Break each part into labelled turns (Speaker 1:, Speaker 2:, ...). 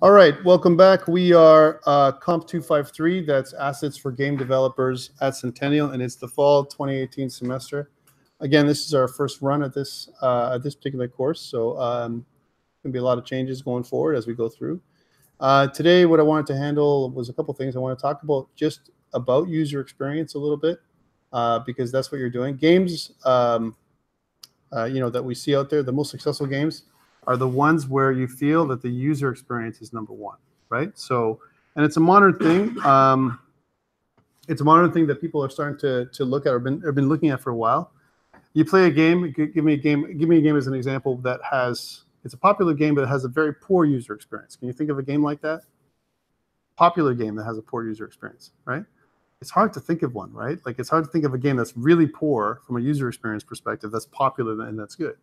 Speaker 1: All right, welcome back. We are COMP253. That's Assets for Game Developers at Centennial, and it's the fall 2018 semester. Again, this is our first run at this particular course, so going to be a lot of changes going forward as we go through. Today, what I wanted to handle was a couple things. I want to talk about just about user experience a little bit, because that's what you're doing. Games, that we see out there, the most successful games are the ones where you feel that the user experience is number one, right? So, and it's a modern thing. It's a modern thing that people are starting to look at or have been looking at for a while. You play a game. Give me a game as an example that it's a popular game, but it has a very poor user experience. Can you think of a game like that? Popular game that has a poor user experience, right? It's hard to think of one, right? Like it's hard to think of a game that's really poor from a user experience perspective that's popular and that's good.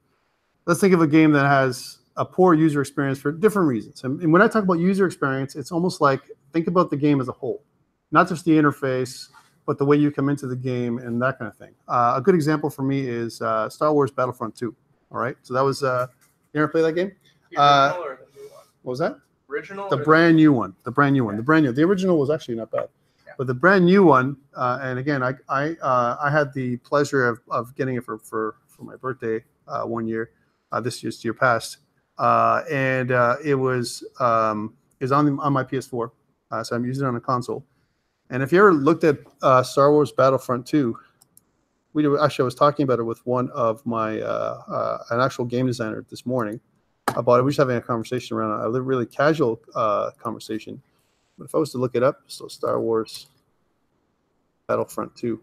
Speaker 1: Let's think of a game that has a poor user experience for different reasons. And when I talk about user experience, it's almost like think about the game as a whole, not just the interface, but the way you come into the game and that kind of thing. A good example for me is Star Wars Battlefront 2. All right, so that was you ever play that game?
Speaker 2: The original or the new one?
Speaker 1: What was that?
Speaker 2: Original.
Speaker 1: The brand new one. The brand new one. The brand new. The original was actually not bad. But the brand new one, and again, I had the pleasure of getting it for my birthday one year, this year past, and it was on my PS4, so I'm using it on a console. And if you ever looked at Star Wars Battlefront 2, I was talking about it with one of my an actual game designer this morning about it. We were just having a conversation around a really casual conversation. But if I was to look it up, so Star Wars Battlefront 2.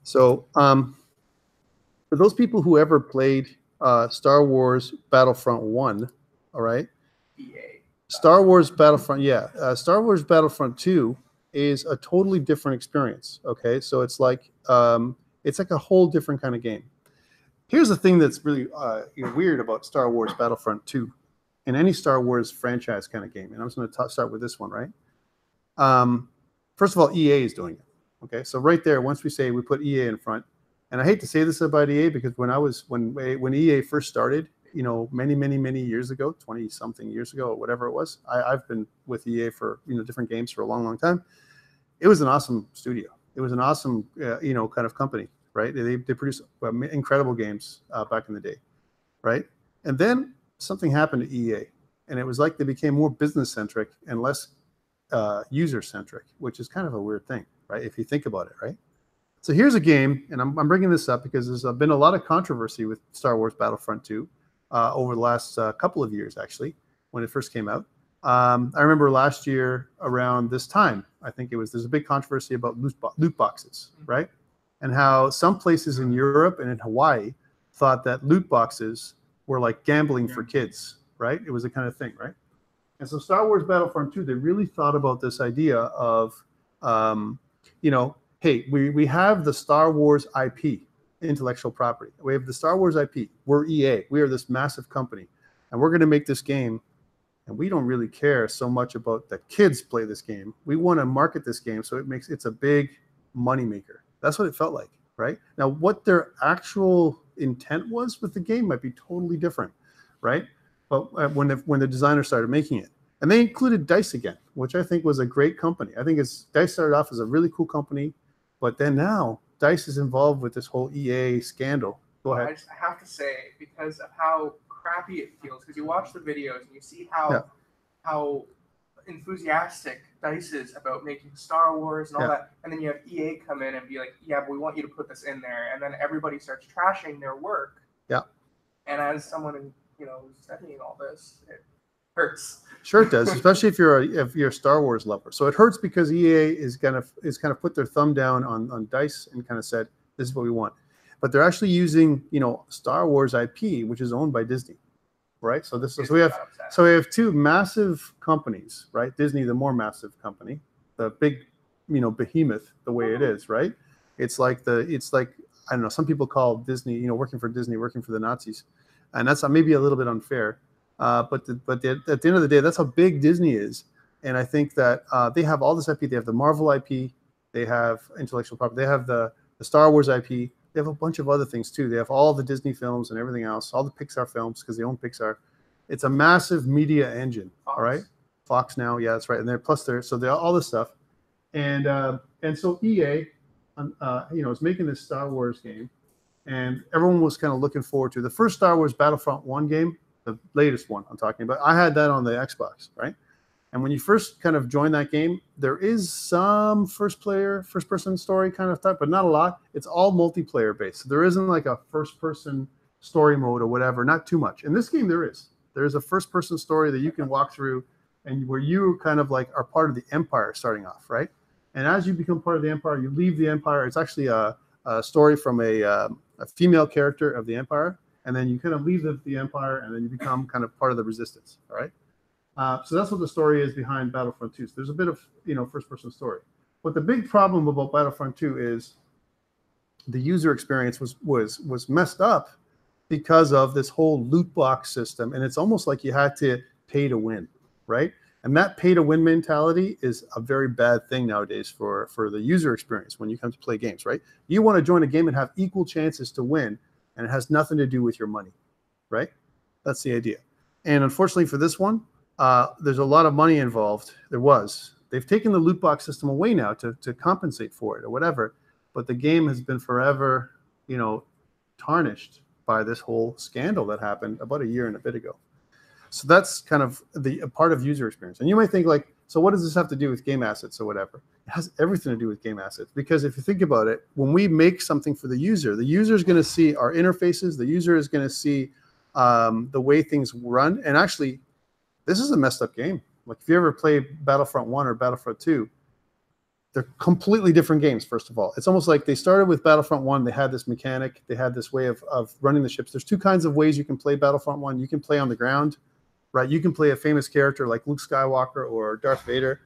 Speaker 1: So for those people who ever played Star Wars Battlefront 1, all right?
Speaker 2: EA.
Speaker 1: Star Wars Battlefront, Star Wars Battlefront 2 is a totally different experience, okay? So it's like a whole different kind of game. Here's the thing that's really weird about Star Wars Battlefront 2. In any Star Wars franchise kind of game, and I'm just going to start with this one, right? First of all, EA is doing it. Okay, so right there, once we say we put EA in front, and I hate to say this about EA because when EA first started, many years ago, 20-something years ago, or whatever it was, I've been with EA for different games for a long time. It was an awesome studio. It was an awesome kind of company, right? They produced incredible games back in the day, right? And then something happened to EA, and it was like they became more business-centric and less user-centric, which is kind of a weird thing, right? If you think about it, right? So here's a game, and I'm bringing this up because there's been a lot of controversy with Star Wars Battlefront 2 over the last couple of years, actually, when it first came out. I remember last year around this time, I think there's a big controversy about loot boxes, right? And how some places in Europe and in Hawaii thought that loot boxes were like gambling for kids, right? It was a kind of thing, right? And so Star Wars Battlefront 2, they really thought about this idea of, hey, we have the Star Wars IP, intellectual property. We have the Star Wars IP. We're EA. We are this massive company. And we're going to make this game, and we don't really care so much about the kids play this game. We want to market this game so it's a big moneymaker. That's what it felt like, right? Now, what their actual intent was with the game might be totally different, right? But when the designers started making it, and they included DICE again, which I think was a great company. I think DICE started off as a really cool company, but then now DICE is involved with this whole EA scandal. Go ahead.
Speaker 2: I have to say, because of how crappy it feels, because you watch the videos and you see how enthusiastic DICE is about making Star Wars and all that, and then you have EA come in and be like, yeah, but we want you to put this in there, and then everybody starts trashing their work.
Speaker 1: Yeah.
Speaker 2: And as someone studying all this, it hurts.
Speaker 1: Sure, it does, especially if you're a Star Wars lover. So it hurts because EA is kind of put their thumb down on DICE and kind of said, this is what we want. But they're actually using Star Wars IP, which is owned by Disney, right? So we have two massive companies, right? Disney, the more massive company, the big behemoth, the way it is, right? It's like I don't know. Some people call Disney, working for Disney, working for the Nazis. And that's maybe a little bit unfair, but at the end of the day, that's how big Disney is. And I think that they have all this IP. They have the Marvel IP. They have intellectual property. They have the Star Wars IP. They have a bunch of other things too. They have all the Disney films and everything else, all the Pixar films because they own Pixar. It's a massive media engine.
Speaker 2: Fox.
Speaker 1: All right, Fox now, yeah, that's right. And they're plus they're so they're all this stuff, and so EA, is making this Star Wars game, and everyone was kind of looking forward to the first Star Wars Battlefront 1 game, the latest one I'm talking about. I had that on the Xbox, right? And when you first kind of join that game, there is some first-person story kind of stuff, but not a lot. It's all multiplayer based. So there isn't like a first-person story mode or whatever, not too much. In this game, there is. There is a first-person story that you can walk through, and where you kind of like are part of the Empire starting off, right? And as you become part of the Empire, you leave the Empire. It's actually a story from a female character of the Empire, and then you kind of leave the Empire, and then you become kind of part of the Resistance, all right? So that's what the story is behind Battlefront 2. So there's a bit of first-person story. But the big problem about Battlefront 2 is the user experience was messed up because of this whole loot box system, and it's almost like you had to pay to win, right? And that pay-to-win mentality is a very bad thing nowadays for the user experience when you come to play games, right? You want to join a game and have equal chances to win, and it has nothing to do with your money, right? That's the idea. And unfortunately for this one, there's a lot of money involved. They've taken the loot box system away now to compensate for it or whatever, but the game has been forever, tarnished by this whole scandal that happened about a year and a bit ago. So that's kind of a part of user experience. And you might think like, so what does this have to do with game assets or whatever? It has everything to do with game assets, because if you think about it, when we make something for the user is going to see our interfaces. The user is going to see the way things run. And actually, this is a messed up game. Like if you ever play Battlefront 1 or Battlefront 2, they're completely different games, first of all. It's almost like they started with Battlefront 1. They had this mechanic. They had this way of running the ships. There's two kinds of ways you can play Battlefront 1. You can play on the ground, right? You can play a famous character like Luke Skywalker or Darth Vader.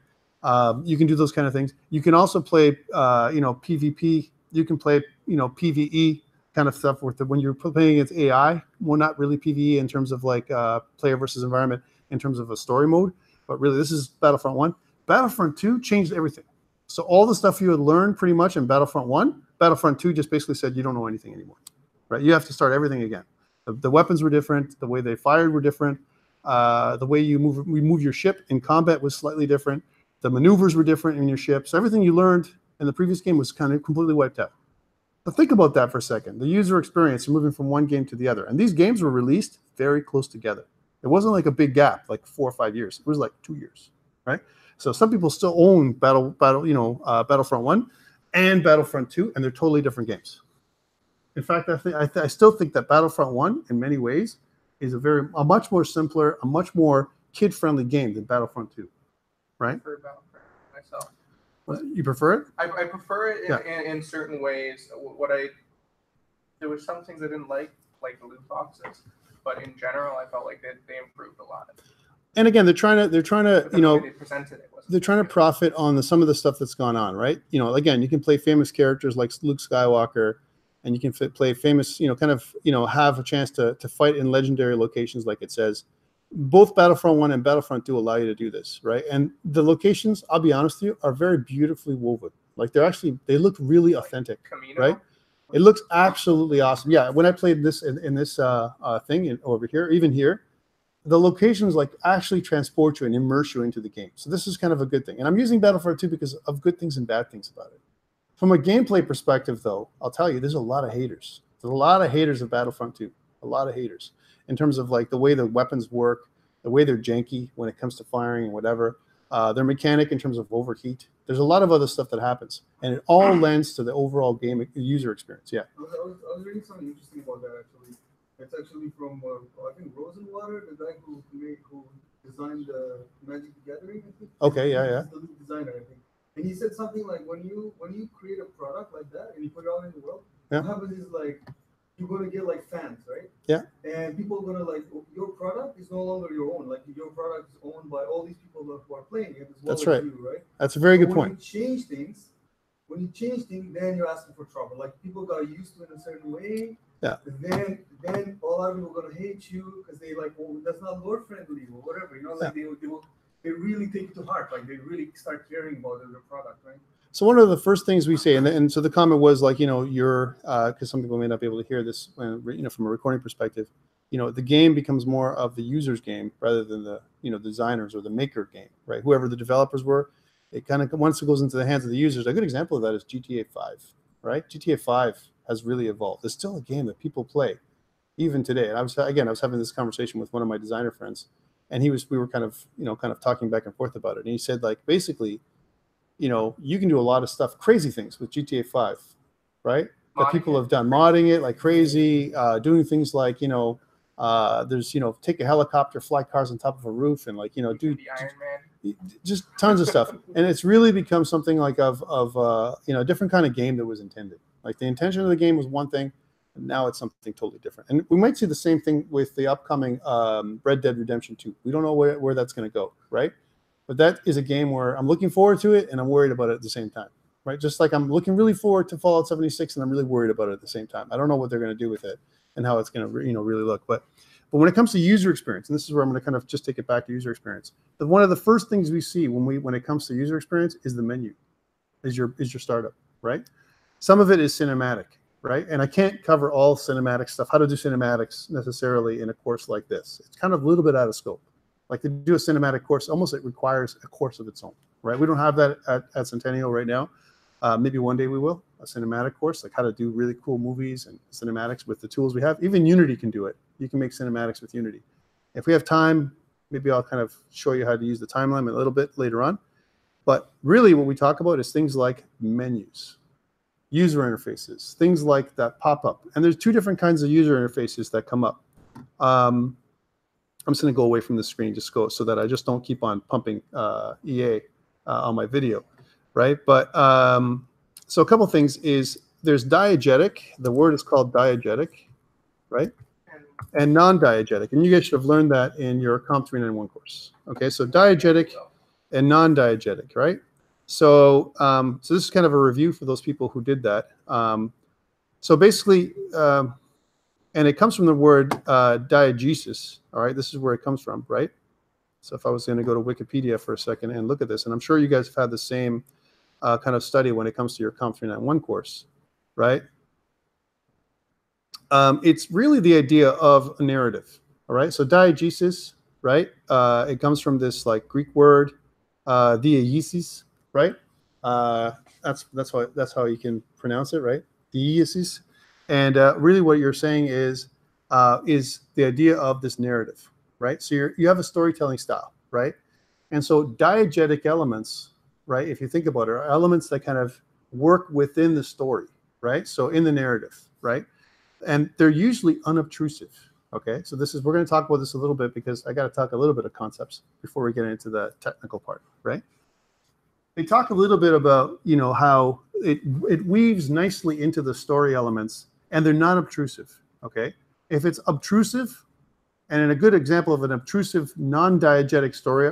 Speaker 1: You can do those kind of things. You can also play, PvP. You can play, PvE kind of stuff when you're playing against AI. Well, not really PvE in terms of like player versus environment in terms of a story mode, but really this is Battlefront 1. Battlefront 2 changed everything. So all the stuff you had learned pretty much in Battlefront 1, Battlefront 2 just basically said you don't know anything anymore, right? You have to start everything again. The weapons were different. The way they fired were different. The way you move your ship in combat was slightly different. The maneuvers were different in your ship. So everything you learned in the previous game was kind of completely wiped out. But think about that for a second. The user experience, you're moving from one game to the other. And these games were released very close together. It wasn't like a big gap, like 4 or 5 years. It was like 2 years, right? So some people still own Battlefront 1 and Battlefront 2, and they're totally different games. In fact, I still think that Battlefront 1, in many ways, is a much more simpler, a much more kid-friendly game than Battlefront 2, right?
Speaker 2: I prefer Battlefront myself.
Speaker 1: You prefer it?
Speaker 2: I prefer it in certain ways. There was some things I didn't like the loot boxes, but in general, I felt like they improved a lot. And again, they're trying to
Speaker 1: they're trying to profit on some of the stuff that's gone on, right? Again, you can play famous characters like Luke Skywalker, and you can play famous, have a chance to fight in legendary locations, like it says. Both Battlefront 1 and Battlefront 2 allow you to do this, right? And the locations, I'll be honest with you, are very beautifully woven. Like they look really authentic, right? It looks absolutely awesome. Yeah, when I played this in this thing over here, even here, the locations like actually transport you and immerse you into the game. So this is kind of a good thing. And I'm using Battlefront 2 because of good things and bad things about it. From a gameplay perspective, though, I'll tell you, there's a lot of haters. There's a lot of haters of Battlefront 2. A lot of haters in terms of like the way the weapons work, the way they're janky when it comes to firing and whatever, their mechanic in terms of overheat. There's a lot of other stuff that happens, and it all lends to the overall game user experience. Yeah.
Speaker 3: I was reading something interesting about that actually. It's actually from I think Rosenwater, the guy who designed the Magic the Gathering. I think.
Speaker 1: Okay. Yeah.
Speaker 3: He's the lead designer, I think. And he said something like when you create a product like that and you put it out in the world, what happens is like you're gonna get like fans, right?
Speaker 1: Yeah.
Speaker 3: And people are gonna like your product is no longer your own. Like your product is owned by all these people who are playing it as well.
Speaker 1: That's right.
Speaker 3: You, right?
Speaker 1: That's a very good point.
Speaker 3: When you change things, then you're asking for trouble. Like people got used to it in a certain way.
Speaker 1: Yeah.
Speaker 3: And then a lot of people are gonna hate you because they like, oh, that's not Lord friendly or whatever. Like they really take it to heart. Like they really start caring about their product, right?
Speaker 1: So one of the first things we say, and so the comment was like, you're, because some people may not be able to hear this, from a recording perspective, you know, the game becomes more of the user's game rather than the, you know, designers or the maker game, right? Whoever the developers were, it kind of, once it goes into the hands of the users, a good example of that is GTA 5, right? GTA 5 has really evolved. It's still a game that people play even today. And I was having this conversation with one of my designer friends, and we were kind of talking back and forth about it. And he said, like, basically, you know, you can do a lot of stuff, crazy things with GTA 5, right? That people have done, modding it like crazy, doing things like, you know, there's, you know, take a helicopter, fly cars on top of a roof, and, like, you know, do just tons of stuff. And it's really become something like of you know, a different kind of game that was intended. Like, the intention of the game was one thing, and now it's something totally different. And we might see the same thing with the upcoming Red Dead Redemption 2. We don't know where that's going to go, right? But that is a game where I'm looking forward to it and I'm worried about it at the same time, right? Just like I'm looking really forward to Fallout 76 and I'm really worried about it at the same time. I don't know what they're going to do with it and how it's going to, you know, really look. But when it comes to user experience, and this is where I'm going to kind of just take it back to user experience, one of the first things we see when it comes to user experience is the menu, is your startup, right? Some of it is cinematic, right? And I can't cover all cinematic stuff, how to do cinematics necessarily in a course like this. It's kind of a little bit out of scope. Like, to do a cinematic course, almost it requires a course of its own, right? We don't have that at Centennial right now. Maybe one day we will, a cinematic course, like how to do really cool movies and cinematics with the tools we have. Even Unity can do it. You can make cinematics with Unity. If we have time, maybe I'll kind of show you how to use the timeline a little bit later on. But really what we talk about is things like menus, user interfaces, things like that pop up. And there's two different kinds of user interfaces that come up. I'm just going to go away from the screen so that I just don't keep on pumping EA on my video, right? But so a couple things is there's diegetic. The word is called diegetic, right? And non-diegetic. And you guys should have learned that in your COMP253 course. Okay, so diegetic and non-diegetic, right? So so this is kind of a review for those people who did that. So basically, and it comes from the word diegesis. All right, this is where it comes from, right? So if I was going to go to Wikipedia for a second and look at this, and I'm sure you guys have had the same kind of study when it comes to your COMP253 course, right? It's really the idea of a narrative, all right? So diegesis, right? It comes from this like Greek word, diegesis, right? That's how you can pronounce it, right? Diegesis. And really what you're saying is the idea of this narrative, right? So you have a storytelling style, right? And so diegetic elements, right, if you think about it, are elements that kind of work within the story, right? So in the narrative, right? And they're usually unobtrusive, okay? So we're going to talk about this a little bit because I got to talk a little bit of concepts before we get into the technical part, right? They talk a little bit about, you know, how it weaves nicely into the story elements, and they're not obtrusive, okay? If it's obtrusive, and a good example of an obtrusive non-diegetic story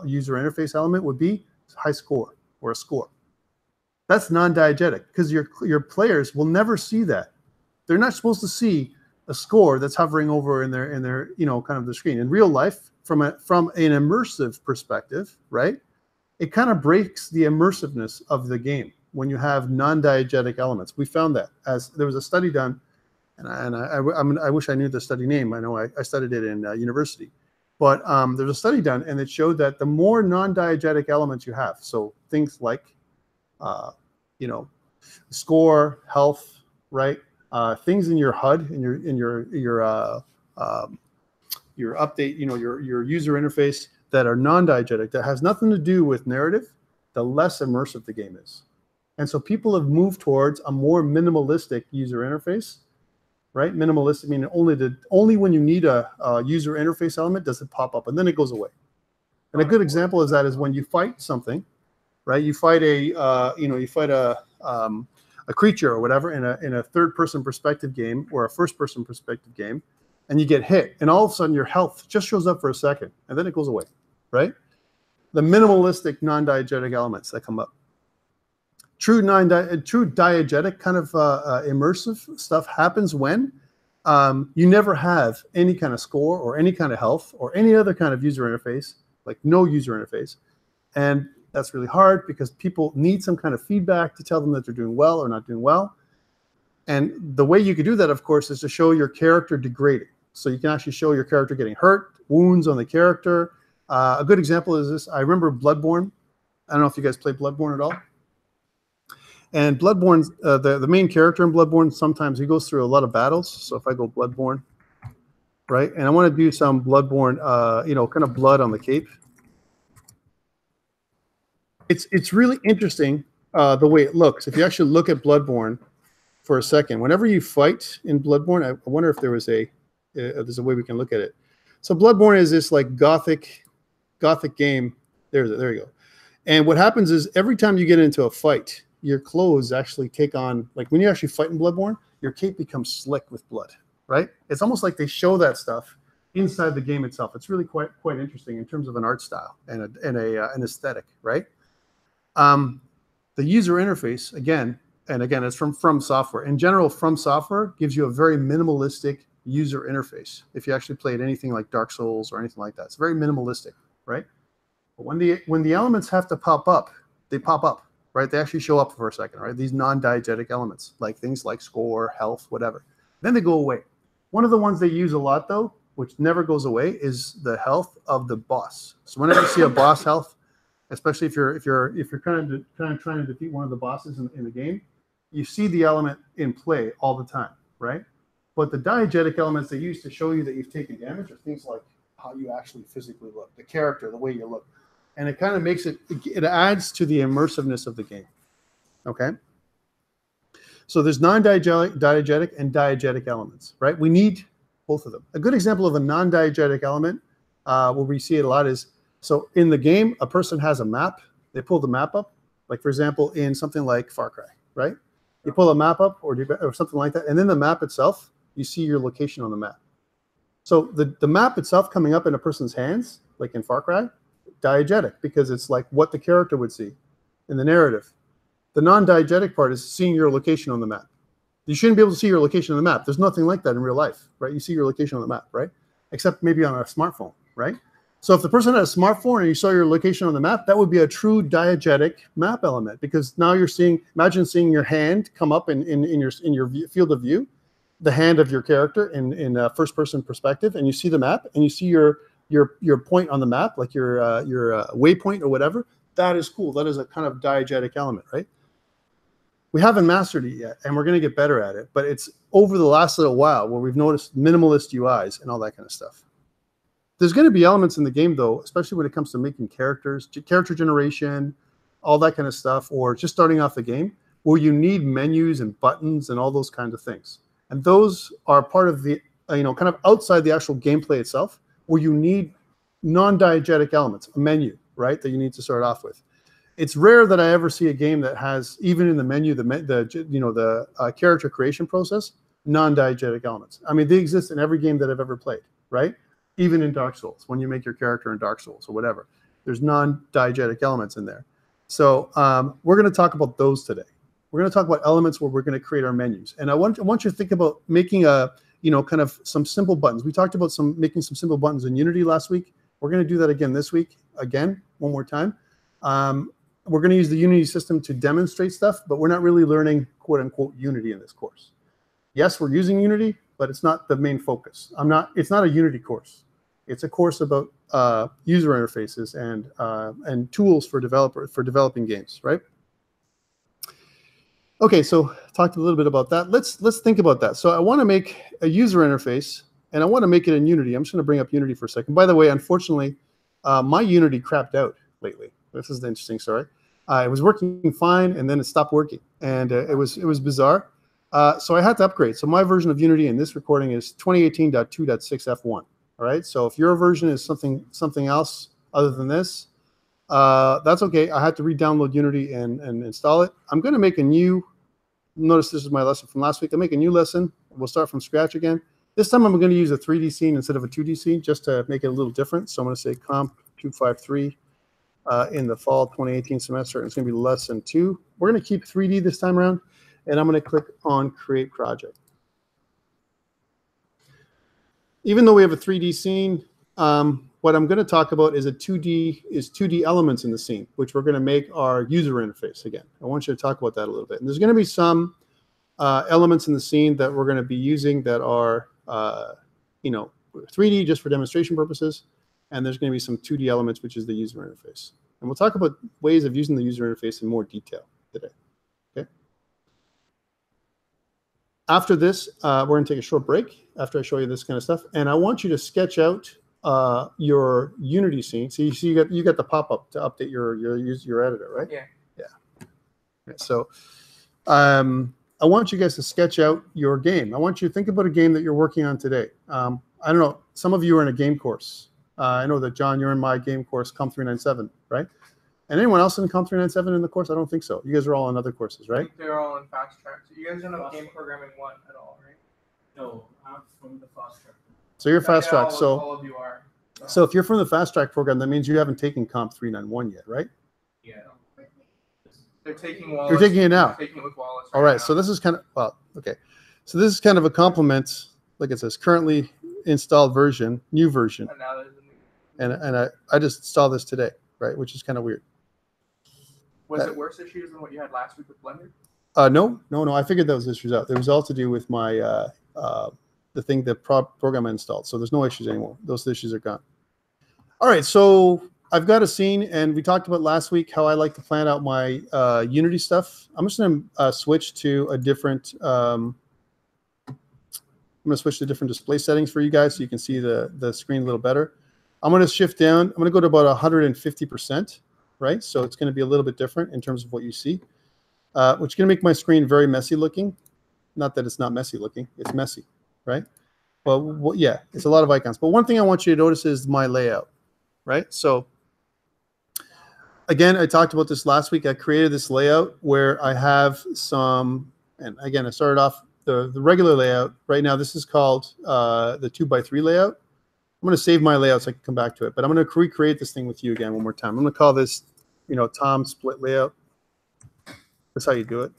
Speaker 1: user interface element would be high score or a score. That's non-diegetic because your players will never see that. They're not supposed to see a score that's hovering over in their you know, kind of the screen. In real life, from an immersive perspective, right? It kind of breaks the immersiveness of the game when you have non-diegetic elements. We found that as there was a study done, and I wish I knew the study name. I know I studied it in university, but there's a study done, and it showed that the more non-diegetic elements you have, so things like, you know, score, health, right? Things in your HUD, in your update, you know, your user interface that are non-diegetic, that has nothing to do with narrative, the less immersive the game is. And so people have moved towards a more minimalistic user interface, right? Minimalistic meaning only when you need a user interface element does it pop up, and then it goes away. And a good example of that is when you fight something, right? You fight a creature or whatever in a third-person perspective game or a first-person perspective game, and you get hit, and all of a sudden your health just shows up for a second, and then it goes away, right? The minimalistic non-diegetic elements that come up. True diegetic kind of immersive stuff happens when you never have any kind of score or any kind of health or any other kind of user interface, like no user interface. And that's really hard because people need some kind of feedback to tell them that they're doing well or not doing well. And the way you could do that, of course, is to show your character degrading. So you can actually show your character getting hurt, wounds on the character. A good example is this. I remember Bloodborne. I don't know if you guys play Bloodborne at all. And Bloodborne, the main character in Bloodborne, sometimes he goes through a lot of battles. So if I go Bloodborne, right, and I want to do some Bloodborne, kind of blood on the cape. It's really interesting the way it looks. If you actually look at Bloodborne for a second, whenever you fight in Bloodborne, I wonder if there's a way we can look at it. So Bloodborne is this like gothic game. There you go. And what happens is every time you get into a fight, your clothes actually take on, like when you actually fight in Bloodborne, your cape becomes slick with blood, right? It's almost like they show that stuff inside the game itself. It's really quite interesting in terms of an art style and an aesthetic, right? The user interface, again, it's from Software. In general, From Software gives you a very minimalistic user interface. If you actually played anything like Dark Souls or anything like that, it's very minimalistic, right? But when the elements have to pop up, they pop up, right? They actually show up for a second, right? These non-diegetic elements, like things like score, health, whatever. Then they go away. One of the ones they use a lot, though, which never goes away, is the health of the boss. So whenever you see a boss health, especially if you're kind of trying to defeat one of the bosses in the game, you see the element in play all the time, right? But the diegetic elements they use to show you that you've taken damage are things like how you actually physically look, the character, the way you look. And it kind of makes it adds to the immersiveness of the game. Okay? So there's non-diegetic and diegetic elements, right? We need both of them. A good example of a non-diegetic element where we see it a lot is, so in the game, a person has a map. They pull the map up, like for example, in something like Far Cry, right? You pull a map up or something like that, and then the map itself, you see your location on the map. So the map itself coming up in a person's hands, like in Far Cry, diegetic, because it's like what the character would see in the narrative. The non-diegetic part is seeing your location on the map. You shouldn't be able to see your location on the map. There's nothing like that in real life, right? You see your location on the map, right? Except maybe on a smartphone, right? So if the person had a smartphone and you saw your location on the map, that would be a true diegetic map element, because now you're seeing, imagine seeing your hand come up in your field of view, the hand of your character in a first-person perspective, and you see the map, and you see your point on the map, like your waypoint or whatever. That is cool. That is a kind of diegetic element, right? We haven't mastered it yet, and we're going to get better at it. But it's over the last little while where we've noticed minimalist UIs and all that kind of stuff. There's going to be elements in the game, though, especially when it comes to making characters, character generation, all that kind of stuff, or just starting off the game, where you need menus and buttons and all those kinds of things. And those are part of the, kind of outside the actual gameplay itself, where you need non-diegetic elements, a menu, right, that you need to start off with. It's rare that I ever see a game that has, even in the menu, the character creation process, non-diegetic elements. I mean, they exist in every game that I've ever played, right? Even in Dark Souls, when you make your character in Dark Souls or whatever, there's non-diegetic elements in there. So we're going to talk about those today. We're going to talk about elements where we're going to create our menus. And I want you to think about making kind of some simple buttons. We talked about making some simple buttons in Unity last week. We're going to do that again this week, one more time. We're going to use the Unity system to demonstrate stuff, but we're not really learning quote-unquote Unity in this course. Yes, we're using Unity, but it's not the main focus. It's not a Unity course. It's a course about user interfaces and tools for developing games, right? Okay, so talked a little bit about that. Let's think about that. So I want to make a user interface, and I want to make it in Unity. I'm just going to bring up Unity for a second. By the way, unfortunately, my Unity crapped out lately. This is the interesting story. It was working fine, and then it stopped working, and it was bizarre. So I had to upgrade. So my version of Unity in this recording is 2018.2.6 F1. All right. So if your version is something else other than this, that's okay. I had to re-download Unity and install it. I'm going to make a new. Notice this is my lesson from last week. I make a new lesson. We'll start from scratch again. This time I'm going to use a 3D scene instead of a 2D scene just to make it a little different. So I'm going to say COMP253 in the fall 2018 semester. And it's going to be lesson 2. We're going to keep 3D this time around. And I'm going to click on Create Project. Even though we have a 3D scene, what I'm going to talk about is 2D elements in the scene, which we're going to make our user interface again. I want you to talk about that a little bit. And there's going to be some elements in the scene that we're going to be using that are, 3D just for demonstration purposes, and there's going to be some 2D elements, which is the user interface. And we'll talk about ways of using the user interface in more detail today. Okay. After this, we're going to take a short break after I show you this kind of stuff, and I want you to sketch out your Unity scene. So you got the pop-up to update your editor, right?
Speaker 2: Yeah.
Speaker 1: Yeah. So I want you guys to sketch out your game. I want you to think about a game that you're working on today. I don't know. Some of you are in a game course. I know that, John, you're in my game course, COMP253, right? And anyone else in COMP253 in the course? I don't think so. You guys are all on other courses, right?
Speaker 2: I think they're all in fast track. So you guys don't have game programming 1 at all, right?
Speaker 3: No, I'm from the fast track.
Speaker 1: So you're fast track. So
Speaker 2: all of you are.
Speaker 1: So if you're from the fast track program, that means you haven't taken COMP391 yet, right?
Speaker 2: Yeah. They're taking Wallace.
Speaker 1: You're taking it now.
Speaker 2: They're taking it with Wallace.
Speaker 1: All right.
Speaker 2: now.
Speaker 1: So this is kind of, well, okay. So this is kind of a compliment. Like it says, currently installed version, new version.
Speaker 2: And now there's a new.
Speaker 1: And I just installed this today, right? Which is kind of weird.
Speaker 2: Was it worse issues than what you had last week with Blender?
Speaker 1: No. I figured those issues out. It was all to do with my the thing that program I installed. So there's no issues anymore. Those issues are gone. All right. So I've got a scene, and we talked about last week how I like to plan out my Unity stuff. I'm just going to switch to a different. I'm going to switch to different display settings for you guys so you can see the screen a little better. I'm going to shift down. I'm going to go to about 150%, right? So it's going to be a little bit different in terms of what you see, which is going to make my screen very messy looking. Not that it's not messy looking. It's messy, right? Well, yeah, it's a lot of icons. But one thing I want you to notice is my layout, right? So again, I talked about this last week. I created this layout where I have some, and again, I started off the regular layout. Right now, this is called the 2x3 layout. I'm going to save my layout so I can come back to it. But I'm going to recreate this thing with you again one more time. I'm going to call this, Tom split layout. That's how you do it.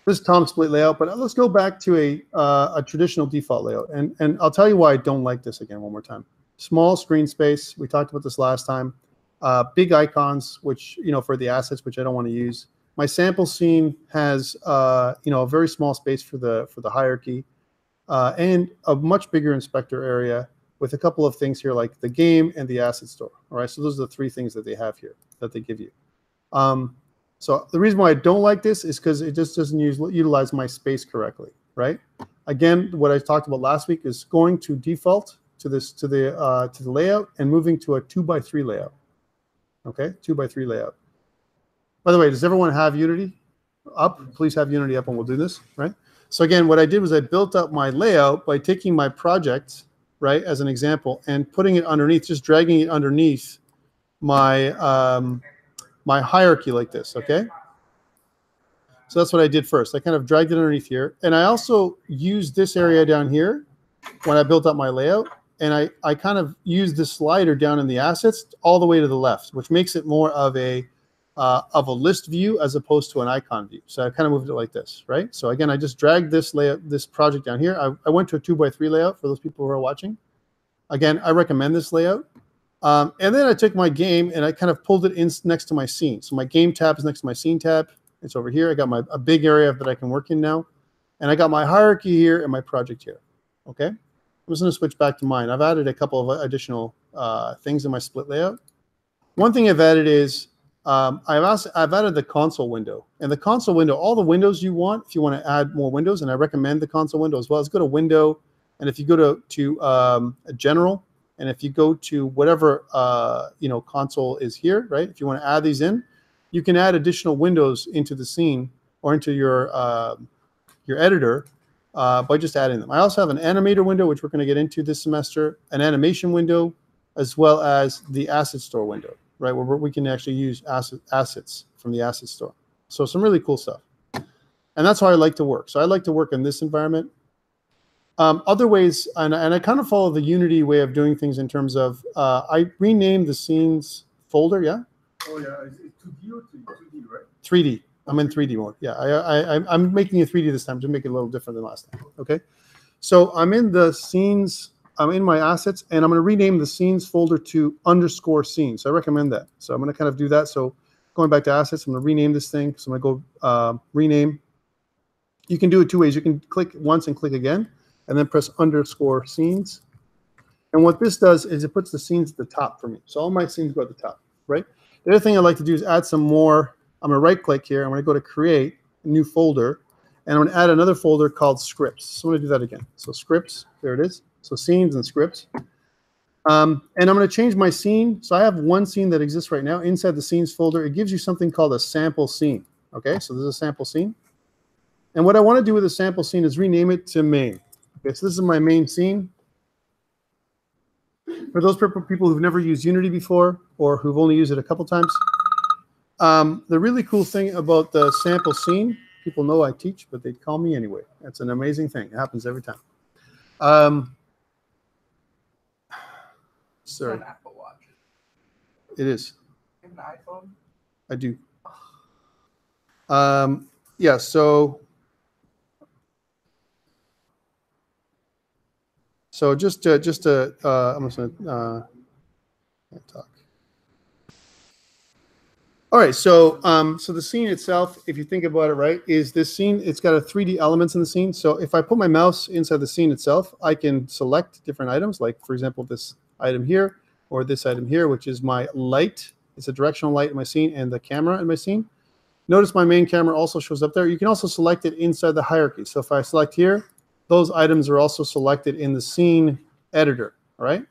Speaker 1: This is Tom split layout. But let's go back to a traditional default layout. And I'll tell you why I don't like this again one more time. Small screen space. We talked about this last time. Big icons, which, for the assets, which I don't want to use. My sample scene has, a very small space for the hierarchy. And a much bigger inspector area with a couple of things here like the game and the asset store. All right, so those are the three things that they have here that they give you. So the reason why I don't like this is because it just doesn't utilize my space correctly, right? Again, what I talked about last week is going to default to the layout and moving to a 2x3 layout. Okay, 2x3 layout. By the way, does everyone have Unity up? Please have Unity up and we'll do this, right? So again, what I did was I built up my layout by taking my project, right, as an example, and putting it underneath, just dragging it underneath my my hierarchy like this, okay? So that's what I did first. I kind of dragged it underneath here. And I also used this area down here when I built up my layout. And I kind of used this slider down in the assets all the way to the left, which makes it more of a list view as opposed to an icon view. So I kind of moved it like this, right? So again, I just dragged this layout, this project down here. I went to a 2x3 layout for those people who are watching. Again, I recommend this layout. And then I took my game and I kind of pulled it in next to my scene. So my game tab is next to my scene tab. It's over here. I got a big area that I can work in now. And I got my hierarchy here and my project here, okay? I'm just going to switch back to mine. I've added a couple of additional things in my split layout. One thing I've added is I've added the console window. And the console window, all the windows you want, if you want to add more windows, and I recommend the console window as well, is go to Window, and if you go to General, and if you go to whatever console is here, right? If you want to add these in, you can add additional windows into the scene or into your editor. By just adding them. I also have an animator window, which we're going to get into this semester, an animation window, as well as the asset store window, right, where we can actually use assets from the asset store. So some really cool stuff. And that's how I like to work. So I like to work in this environment. Other ways, and I kind of follow the Unity way of doing things in terms of, I renamed the scenes folder, yeah?
Speaker 3: Oh, yeah. Is it 2D or 3D, right?
Speaker 1: 3D. I'm in 3D mode. Yeah, I'm making it 3D this time to make it a little different than last time. Okay, so I'm in the scenes. I'm in my assets, and I'm going to rename the scenes folder to _scenes. So I recommend that. So I'm going to kind of do that. So going back to assets, I'm going to rename this thing. So I'm going to go rename. You can do it two ways. You can click once and click again. and then press underscore scenes. And what this does is it puts the scenes at the top for me. So all my scenes go at the top, right? The other thing I'd like to do is add some more. I'm going to right click here. I'm going to go to create a new folder, and I'm going to add another folder called scripts. So I'm going to do that again. So scripts, there it is. So scenes and scripts. And I'm going to change my scene. So I have one scene that exists right now. Inside the scenes folder, it gives you something called a sample scene. Okay, so this is a sample scene. And what I want to do with a sample scene is rename it to main. Okay, so this is my main scene. For those people who've never used Unity before or who've only used it a couple times, the really cool thing about the sample scene, people know I teach, but they call me anyway. That's an amazing thing. It happens every time. Sorry.
Speaker 2: An Apple Watch.
Speaker 1: It is.
Speaker 2: You have an iPhone?
Speaker 1: I do. Yeah, so just I'm just gonna talk. All right, so the scene itself, if you think about it, right, is this scene? It's got a 3D elements in the scene. So if I put my mouse inside the scene itself, I can select different items, like for example this item here or this item here, which is my light. It's a directional light in my scene and the camera in my scene. Notice my main camera also shows up there. You can also select it inside the hierarchy. So if I select here, those items are also selected in the scene editor, all right?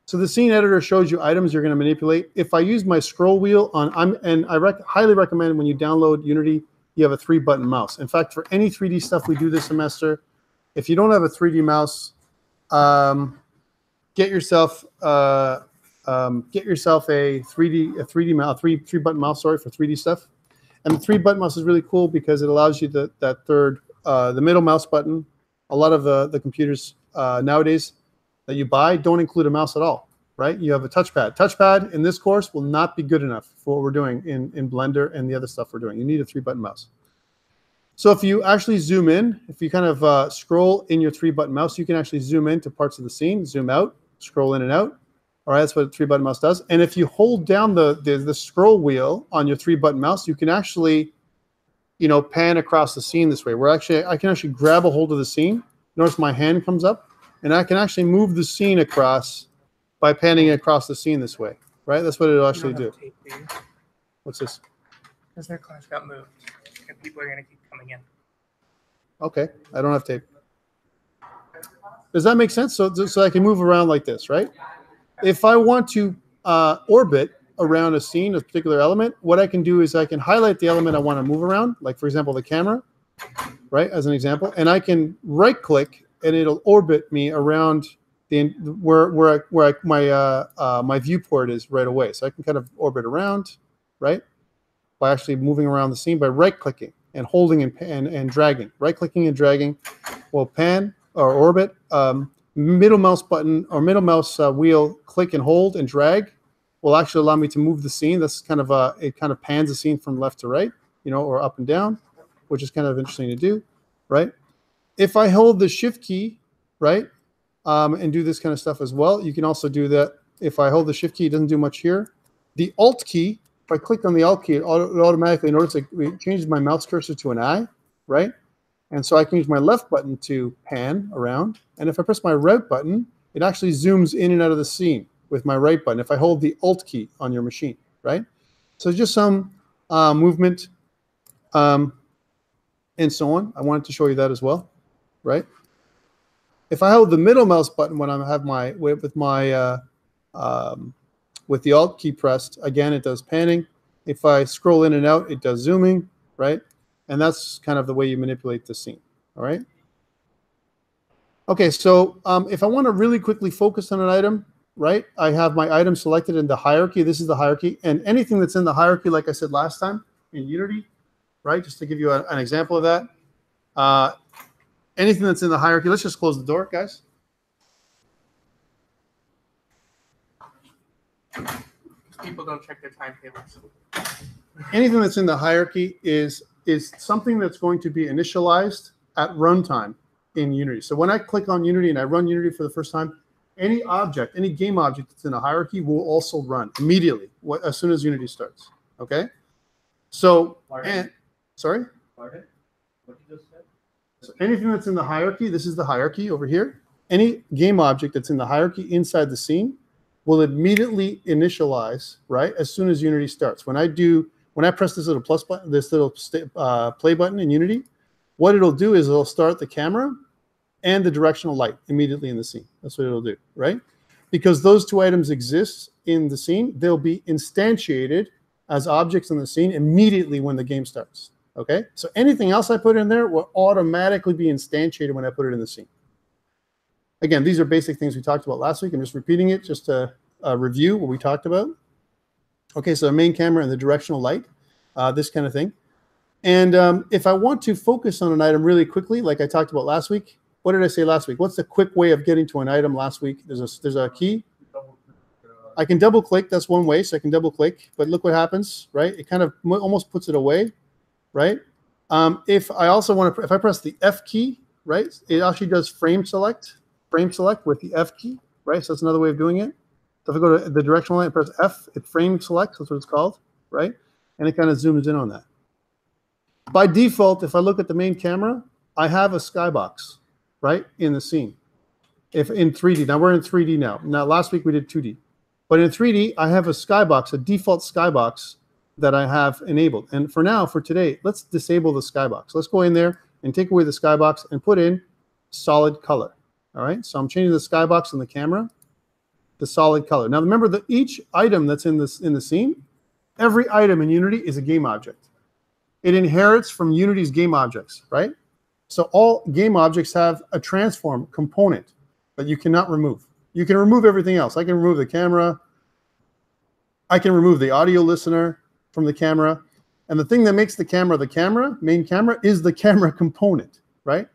Speaker 1: So the scene editor shows you items you're going to manipulate. If I use my scroll wheel and I highly recommend when you download Unity, you have a 3-button mouse. In fact, for any 3D stuff we do this semester, if you don't have a 3D mouse, get yourself a 3-button mouse, sorry, for 3D stuff. And the 3-button mouse is really cool because it allows you that third, the middle mouse button. A lot of the computers nowadays that you buy don't include a mouse at all, right? You have a touchpad. Touchpad in this course will not be good enough for what we're doing in Blender and the other stuff we're doing. You need a 3-button mouse. So if you actually zoom in, if you kind of scroll in your 3-button mouse, you can actually zoom into parts of the scene, zoom out, scroll in and out. All right, that's what a 3-button mouse does. And if you hold down the scroll wheel on your 3-button mouse, you can actually, pan across the scene this way. I can actually grab a hold of the scene. Notice my hand comes up, and I can actually move the scene across by panning across the scene this way. Right? That's what it'll actually do.
Speaker 2: Tape, do you?
Speaker 1: What's this?
Speaker 2: Because their class got moved, and people are going to keep coming in.
Speaker 1: Okay, I don't have tape. Does that make sense? So I can move around like this, right? If I want to orbit around a scene, a particular element, what I can do is I can highlight the element I want to move around, like for example the camera, right, as an example, and I can right-click and it'll orbit me around where my viewport is right away. So I can kind of orbit around, right, by actually moving around the scene by right-clicking and holding and dragging. Right-clicking and dragging will pan or orbit. Middle mouse button or middle mouse wheel, click and hold and drag will actually allow me to move the scene. That's kind of it kind of pans the scene from left to right, or up and down, which is kind of interesting to do, right? If I hold the shift key, right, and do this kind of stuff as well, you can also do that. If I hold the shift key, it doesn't do much here. The alt key, if I click on the alt key, it automatically, notice it changes my mouse cursor to an eye, right? And so I can use my left button to pan around. And if I press my right button, it actually zooms in and out of the scene with my right button if I hold the Alt key on your machine, right? So just some movement and so on. I wanted to show you that as well, right? If I hold the middle mouse button when I have with the Alt key pressed, again, it does panning. If I scroll in and out, it does zooming, right? And that's kind of the way you manipulate the scene, all right? Okay, so if I want to really quickly focus on an item, right, I have my item selected in the hierarchy. This is the hierarchy. And anything that's in the hierarchy, like I said last time in Unity, right, just to give you an example of that, anything that's in the hierarchy, let's just close the door, guys.
Speaker 2: People don't check their timetables.
Speaker 1: Anything that's in the hierarchy is something that's going to be initialized at runtime in Unity. So when I click on Unity and I run Unity for the first time, any object, any game object that's in a hierarchy will also run immediately as soon as Unity starts. Okay? So, sorry?
Speaker 3: Pardon? What you just said?
Speaker 1: So anything that's in the hierarchy, this is the hierarchy over here. Any game object that's in the hierarchy inside the scene will immediately initialize, right, as soon as Unity starts. When I press this little plus button, this little play button in Unity, what it'll do is it'll start the camera and the directional light immediately in the scene. That's what it'll do, right? Because those two items exist in the scene, they'll be instantiated as objects in the scene immediately when the game starts, okay? So anything else I put in there will automatically be instantiated when I put it in the scene. Again, these are basic things we talked about last week. I'm just repeating it just to review what we talked about. Okay, so the main camera and the directional light, this kind of thing. And if I want to focus on an item really quickly, like I talked about last week, what did I say last week? What's the quick way of getting to an item last week? There's a key. I can double click. That's one way, so I can double click. But look what happens, right? It kind of almost puts it away, right? If I also want to, if I press the F key, right, it actually does frame select with the F key, right? So that's another way of doing it. So if I go to the directional line and press F, it frame selects, that's what it's called, right? And it kind of zooms in on that. By default, if I look at the main camera, I have a skybox, right, in the scene. If in 3D, now we're in 3D now. Now last week we did 2D. But in 3D, I have a skybox, a default skybox that I have enabled. And for now, for today, let's disable the skybox. Let's go in there and take away the skybox and put in solid color. All right, so I'm changing the skybox in the camera to solid color. Now remember that each item that's in the scene, every item in Unity is a game object. It inherits from Unity's game objects, right? So all game objects have a transform component that you cannot remove. You can remove everything else. I can remove the camera. I can remove the audio listener from the camera. And the thing that makes the camera, main camera, is the camera component, right?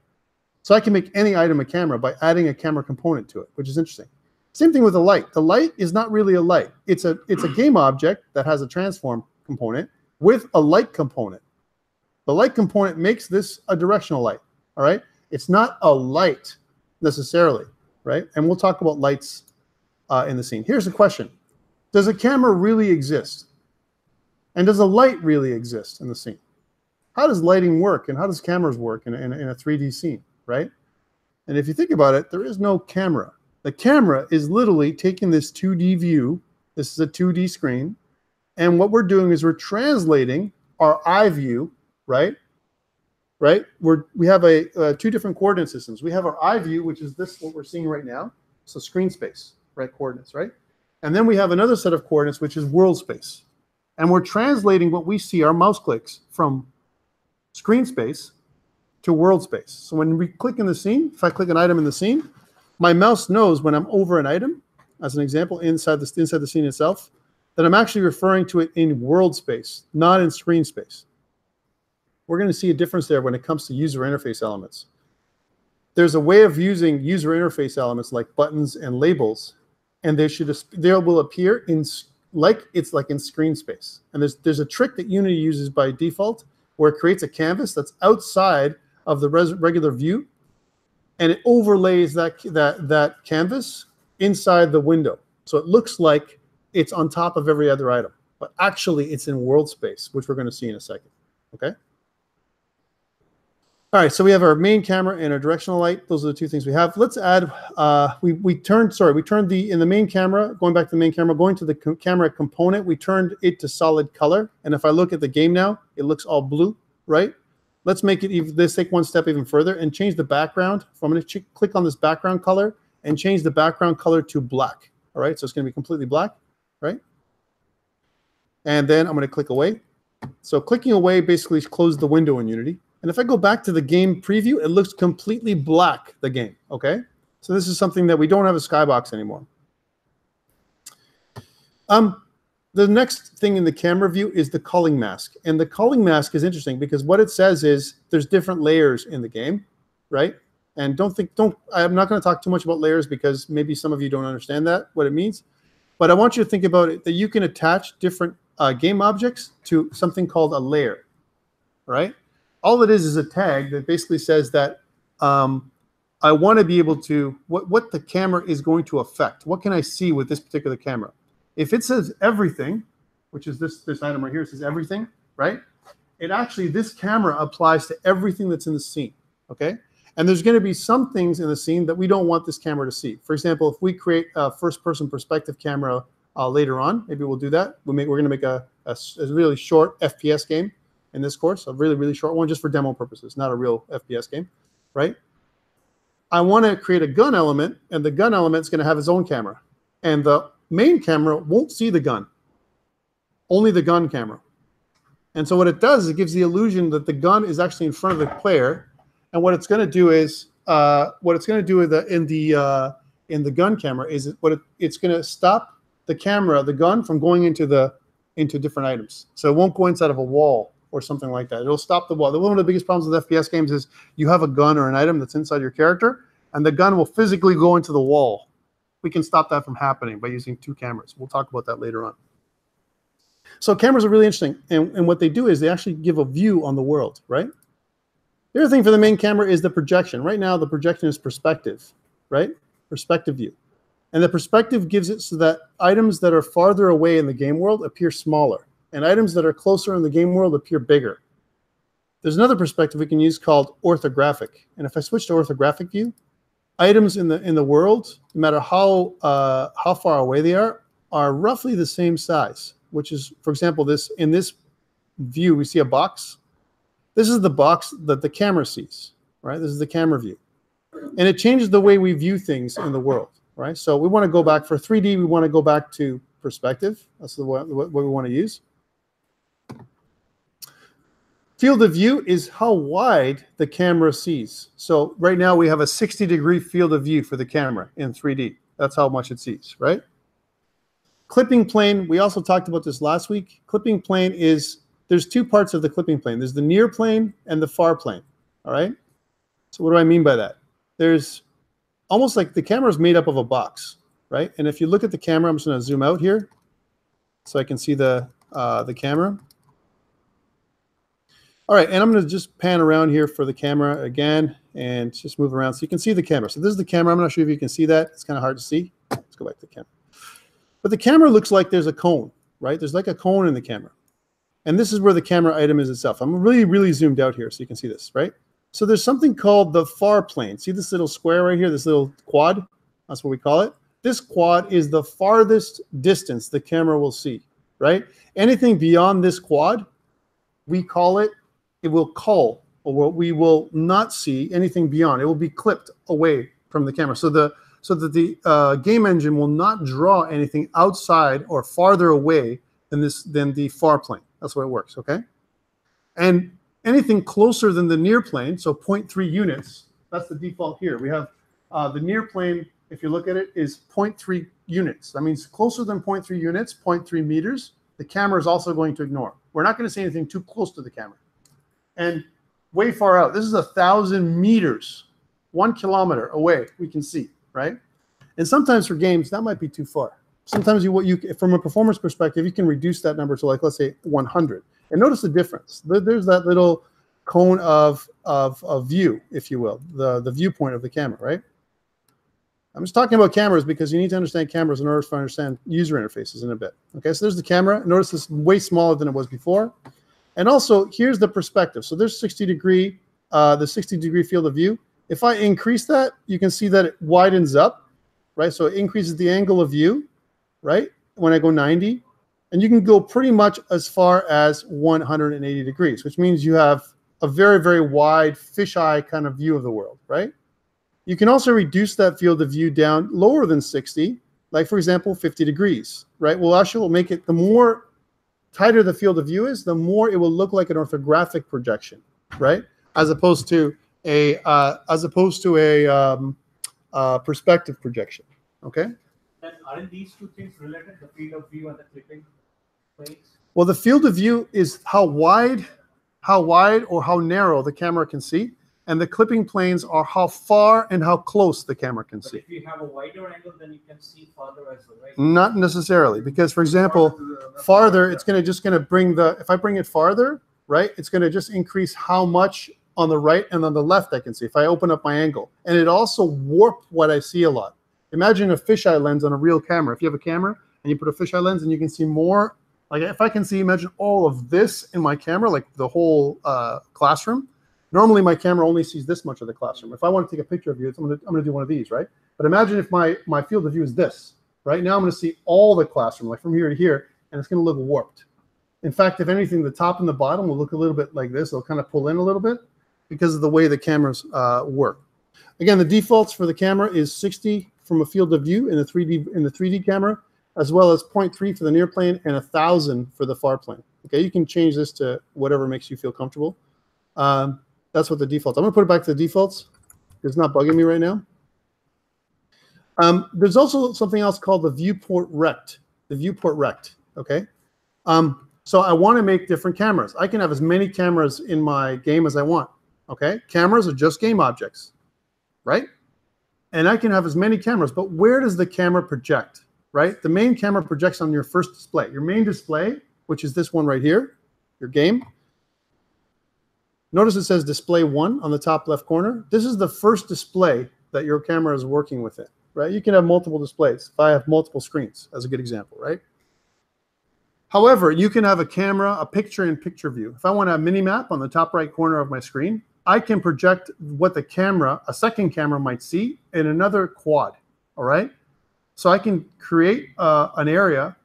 Speaker 1: So I can make any item a camera by adding a camera component to it, which is interesting. Same thing with the light. The light is not really a light. It's a game object that has a transform component with a light component. The light component makes this a directional light, all right? It's not a light necessarily, right? And we'll talk about lights in the scene. Here's the question. Does a camera really exist? And does a light really exist in the scene? How does lighting work and how does cameras work in a 3D scene, right? And if you think about it, there is no camera. The camera is literally taking this 2D view. This is a 2D screen. And what we're doing is we're translating our eye view, right? We have two different coordinate systems. We have our eye view, which is this, what we're seeing right now. So screen space, right? Coordinates, right? And then we have another set of coordinates, which is world space. And we're translating what we see, our mouse clicks, from screen space to world space. So when we click in the scene, if I click an item in the scene, my mouse knows when I'm over an item, as an example, inside the scene itself, that I'm actually referring to it in world space, not in screen space. We're going to see a difference there when it comes to user interface elements. There's a way of using user interface elements like buttons and labels, and they will appear in like in screen space. And there's a trick that Unity uses by default where it creates a canvas that's outside of the regular view, and it overlays that canvas inside the window. So it looks like it's on top of every other item, but actually it's in world space, which we're going to see in a second. Okay. All right, so we have our main camera and our directional light. Those are the two things we have. Let's add, we turned in the main camera, going back to the main camera, going to the camera component, we turned it to solid color. And if I look at the game now, it looks all blue, right? Let's make it let's take one step even further and change the background. So I'm going to click on this background color and change the background color to black. All right, so it's going to be completely black, right? And then I'm going to click away. So clicking away basically closes the window in Unity. And if I go back to the game preview, it looks completely black, the game, okay? So this is something that we don't have a skybox anymore. The next thing in the camera view is the culling mask. And the culling mask is interesting because what it says is there's different layers in the game, right? And I'm not going to talk too much about layers because maybe some of you don't understand what it means. But I want you to think about it that you can attach different game objects to something called a layer, right? All it is a tag that basically says that I want to be able to, what the camera is going to affect. What can I see with this particular camera? If it says everything, which is this item right here, it says everything, right? It actually, this camera applies to everything that's in the scene. okay? And there's going to be some things in the scene that we don't want this camera to see. For example, if we create a first-person perspective camera later on, maybe we'll do that. We're going to make a really short FPS game in this course, a really, really short one just for demo purposes, not a real FPS game, right? I want to create a gun element, and the gun element is going to have its own camera. And the main camera won't see the gun, only the gun camera. And so what it does is it gives the illusion that the gun is actually in front of the player. And what it's going to do is, in the gun camera is it's going to stop the camera, the gun, from going into different items. So it won't go inside of a wall or something like that. It'll stop the wall. One of the biggest problems with FPS games is you have a gun or an item that's inside your character, and the gun will physically go into the wall. We can stop that from happening by using two cameras. We'll talk about that later on. So cameras are really interesting, and what they do is they actually give a view on the world, right? The other thing for the main camera is the projection. Right now, the projection is perspective, right? Perspective view. And the perspective gives it so that items that are farther away in the game world appear smaller, and items that are closer in the game world appear bigger. There's another perspective we can use called orthographic. And if I switch to orthographic view, items in the world, no matter how far away they are roughly the same size. Which is, for example, in this view, we see a box. This is the box that the camera sees, right? This is the camera view. And it changes the way we view things in the world, right? So we want to go back, for 3D, we want to go back to perspective. That's what we want to use. Field of view is how wide the camera sees. So right now we have a 60-degree field of view for the camera in 3D. That's how much it sees, right? Clipping plane, we also talked about this last week. Clipping plane there's two parts of the clipping plane. There's the near plane and the far plane, all right? So what do I mean by that? There's almost like the camera is made up of a box, right? And if you look at the camera, I'm just going to zoom out here so I can see the camera. All right, and I'm going to just pan around here for the camera again and just move around so you can see the camera. So this is the camera. I'm not sure if you can see that. It's kind of hard to see. Let's go back to the camera. But the camera looks like there's a cone, right? There's like a cone in the camera. And this is where the camera item is itself. I'm really, really zoomed out here so you can see this, right? So there's something called the far plane. See this little square right here, this little quad? That's what we call it. This quad is the farthest distance the camera will see, right? Anything beyond this quad, we call it, it will cull, or we will not see anything beyond. It will be clipped away from the camera. So that the game engine will not draw anything outside or farther away than the far plane. That's what it works, okay? And anything closer than the near plane, so 0.3 units, that's the default here. We have the near plane, if you look at it, is 0.3 units. That means closer than 0.3 units, 0.3 meters, the camera is also going to ignore. We're not going to see anything too close to the camera. And way far out, this is 1,000 meters, 1 kilometer away, we can see. Right? And sometimes for games, that might be too far. Sometimes from a performance perspective, you can reduce that number to, like, let's say 100. And notice the difference. There's that little cone of view, if you will, the viewpoint of the camera, right? I'm just talking about cameras because you need to understand cameras in order to understand user interfaces in a bit. Okay, so there's the camera. Notice it's way smaller than it was before. And also, here's the perspective. So there's the 60-degree field of view. If I increase that, you can see that it widens up, right? So it increases the angle of view, right? When I go 90, and you can go pretty much as far as 180 degrees, which means you have a very, very wide fisheye kind of view of the world, right? You can also reduce that field of view down lower than 60, like, for example, 50 degrees, right? Well, actually, will make it, the more tighter the field of view is, the more it will look like an orthographic projection, right? As opposed to a perspective projection. Okay.
Speaker 3: And aren't these two things related, the field of view and the clipping planes?
Speaker 1: Well, the field of view is how wide or how narrow the camera can see, and the clipping planes are how far and how close the camera can see.
Speaker 3: If you have a wider angle, then you can see farther as well, right?
Speaker 1: Not necessarily, because, for example, farther, it's just going to bring if I bring it farther, right, it's going to just increase how much on the right and on the left I can see if I open up my angle. And it also warps what I see a lot. Imagine a fisheye lens on a real camera. If you have a camera and you put a fisheye lens and you can see more, like if I can see, imagine all of this in my camera, like the whole classroom, Normally, my camera only sees this much of the classroom. If I want to take a picture of you, I'm going to do one of these, right? But imagine if my field of view is this. Right now, I'm going to see all the classroom, like from here to here, and it's going to look warped. In fact, if anything, the top and the bottom will look a little bit like this. They'll kind of pull in a little bit because of the way the cameras work. Again, the defaults for the camera is 60 from a field of view in the 3D camera, as well as 0.3 for the near plane and 1,000 for the far plane. Okay, you can change this to whatever makes you feel comfortable. That's what the defaults. I'm going to put it back to the defaults. It's not bugging me right now. There's also something else called the Viewport Repped. The Viewport Repped. Okay. So I want to make different cameras. I can have as many cameras in my game as I want. Okay. Cameras are just game objects, right? And I can have as many cameras, but where does the camera project? Right? The main camera projects on your first display. Your main display, which is this one right here, your game. Notice it says display 1 on the top left corner. This is the first display that your camera is working with it, right? You can have multiple displays. If I have multiple screens, as a good example, right? However, you can have a camera, a picture-in-picture view. If I want a mini map on the top right corner of my screen, I can project what the camera, a second camera might see in another quad, all right? So I can create an area,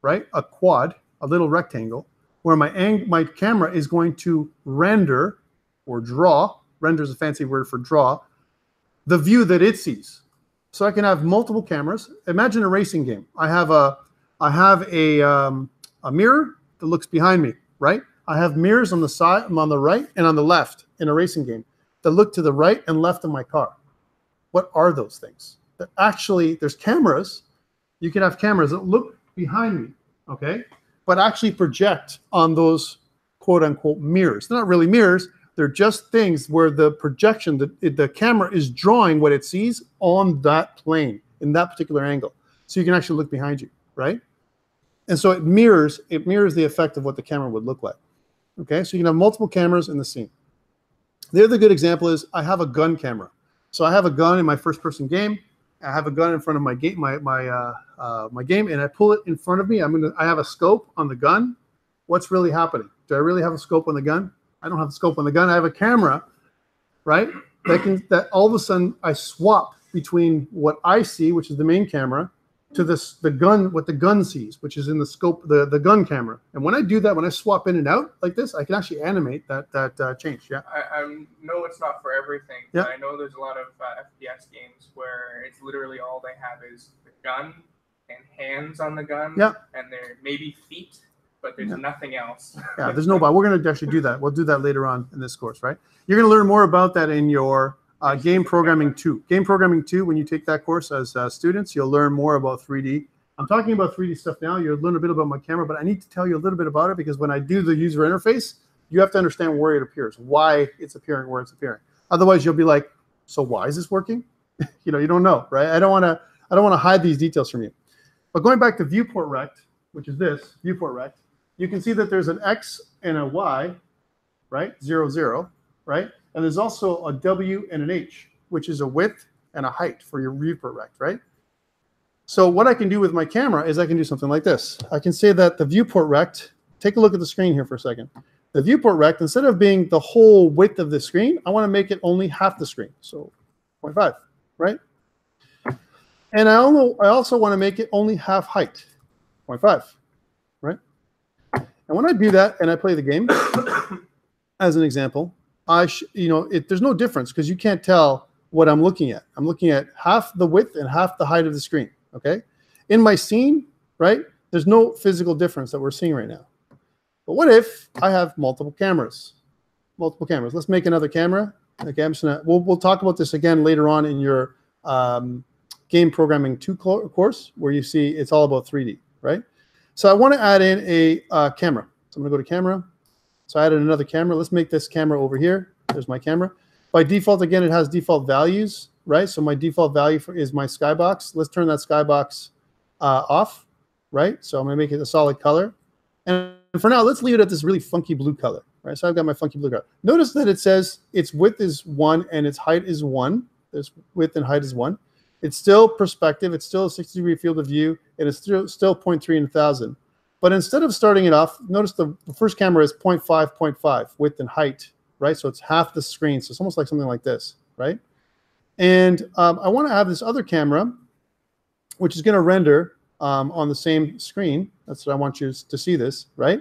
Speaker 1: right? A quad, a little rectangle, where my camera is going to render or draw, render is a fancy word for draw, the view that it sees. So I can have multiple cameras. Imagine a racing game. I have a mirror that looks behind me, right? I have mirrors on the side, on the right and on the left in a racing game that look to the right and left of my car. What are those things? Actually, there's cameras. You can have cameras that look behind me, okay, but actually project on those quote-unquote mirrors. They're not really mirrors. They're just things where the projection, the camera is drawing what it sees on that plane in that particular angle. So you can actually look behind you, right? And so it mirrors the effect of what the camera would look like. Okay, so you can have multiple cameras in the scene. The other good example is I have a gun camera. So I have a gun in my first-person game. I have a gun in front of my game, my game, and I pull it in front of me. I have a scope on the gun. What's really happening? Do I really have a scope on the gun? I don't have a scope on the gun. I have a camera, right? That all of a sudden I swap between what I see, which is the main camera, to the gun, what the gun sees, which is in the scope, the gun camera. And when I do that, when I swap in and out like this, I can actually animate that change. Yeah.
Speaker 2: I know it's not for everything.
Speaker 1: Yeah.
Speaker 2: But I know there's a lot of FPS games where it's literally all they have is the gun and hands on the gun.
Speaker 1: Yeah.
Speaker 2: And there maybe feet, but there's nothing else.
Speaker 1: Yeah, there's no bot. We're going to actually do that. We'll do that later on in this course, right? You're going to learn more about that in your Game Programming 2. Game Programming 2, when you take that course as students, you'll learn more about 3D. I'm talking about 3D stuff now. You'll learn a bit about my camera, but I need to tell you a little bit about it because when I do the user interface, you have to understand where it appears, why it's appearing, where it's appearing. Otherwise, you'll be like, so why is this working? You don't know, right? I don't want to hide these details from you. But going back to Viewport Repped, which is this, Viewport Repped, you can see that there's an X and a Y, right? 0, 0, right? And there's also a W and an H, which is a width and a height for your Viewport Repped, right? So what I can do with my camera is I can do something like this. I can say that the Viewport Repped, take a look at the screen here for a second. The Viewport Repped, instead of being the whole width of the screen, I want to make it only half the screen. So 0.5, right? And I also want to make it only half height, 0.5, right? And when I do that and I play the game, as an example, there's no difference because you can't tell what I'm looking at. I'm looking at half the width and half the height of the screen, okay? In my scene, right, there's no physical difference that we're seeing right now. But what if I have multiple cameras? Multiple cameras. Let's make another camera. Okay, I'm just gonna, we'll talk about this again later on in your Game Programming 2 course where you see it's all about 3D, right? So I want to add in a camera. So I'm going to go to camera. So I added another camera. Let's make this camera over here. There's my camera. By default, again, it has default values, right? So my default value is my skybox. Let's turn that skybox off, right? So I'm going to make it a solid color. And for now, let's leave it at this really funky blue color, right? So I've got my funky blue color. Notice that it says its width is 1 and its height is 1. Its width and height is 1. It's still perspective. It's still a 60-degree field of view. And it's still 0.3 and 1,000. But instead of starting it off, notice the first camera is 0.5, 0.5 width and height, right? So it's half the screen. So it's almost like something like this, right? And I want to have this other camera, which is going to render on the same screen. That's what I want you to see this, right?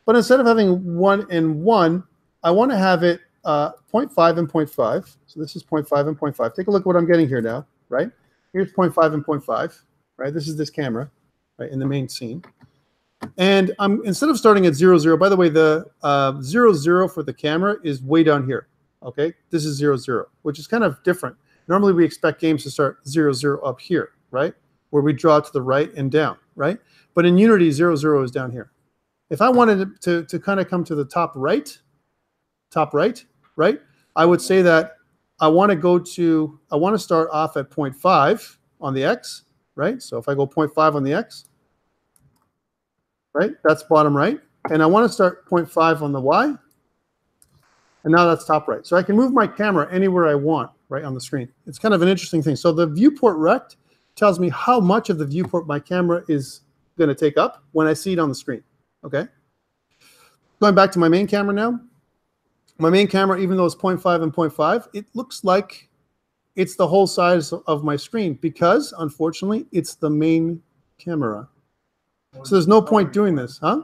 Speaker 1: But instead of having 1 and 1, I want to have it 0.5 and 0.5. So this is 0.5 and 0.5. Take a look at what I'm getting here now, right? Here's 0.5 and 0.5, right? This is this camera, right, in the main scene. And instead of starting at 0, 0, by the way, the 0, 0 for the camera is way down here, okay? This is 0, 0, which is kind of different. Normally, we expect games to start 0, 0 up here, right? Where we draw to the right and down, right? But in Unity, 0, 0 is down here. If I wanted to kind of come to the top right, right? I would say that I want to start off at 0.5 on the X, right? So if I go 0.5 on the X, right? That's bottom right. And I want to start 0.5 on the Y. And now that's top right. So I can move my camera anywhere I want, right, on the screen. It's kind of an interesting thing. So the Viewport Repped tells me how much of the viewport my camera is going to take up when I see it on the screen, okay? Going back to my main camera now. My main camera, even though it's 0.5 and 0.5, it looks like it's the whole size of my screen because, unfortunately, it's the main camera. So there's no point doing this, huh?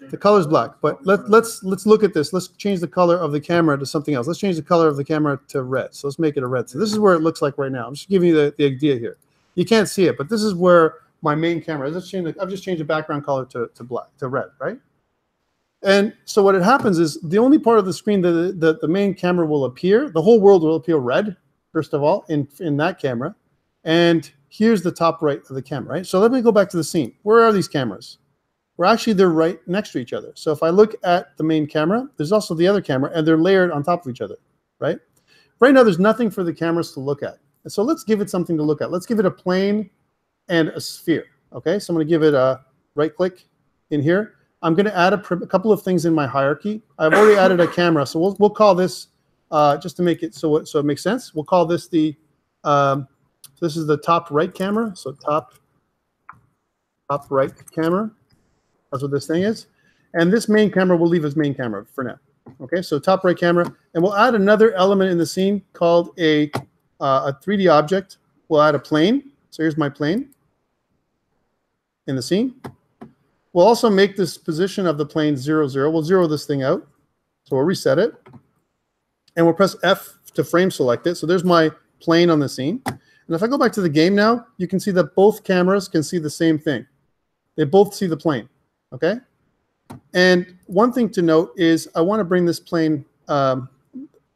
Speaker 1: The color's black, but let's look at this. Let's change the color of the camera to something else. Let's change the color of the camera to red. So let's make it a red. So this is where it looks like right now. I'm just giving you the idea here. You can't see it, but this is where my main camera is. I've just changed the background color to red, right? And so what happens is the only part of the screen that the main camera will appear, the whole world will appear red, first of all, in that camera. And here's the top right of the camera, right? So let me go back to the scene. Where are these cameras? Well, actually, they're right next to each other. So if I look at the main camera, there's also the other camera, and they're layered on top of each other, right? Right now, there's nothing for the cameras to look at. And so let's give it something to look at. Let's give it a plane and a sphere, okay? So I'm going to give it a right-click in here. I'm going to add a couple of things in my hierarchy. I've already added a camera, so we'll call this, just to make it so it makes sense, we'll call this the, this is the top right camera, so top right camera. That's what this thing is. And this main camera we'll leave as main camera for now. Okay, so top right camera. And we'll add another element in the scene called a 3D object. We'll add a plane. So here's my plane in the scene. We'll also make this position of the plane 0, 0. We'll zero this thing out. So we'll reset it. And we'll press F to frame select it. So there's my plane on the scene. And if I go back to the game now, you can see that both cameras can see the same thing. They both see the plane. Okay? And one thing to note is I want to bring this plane, for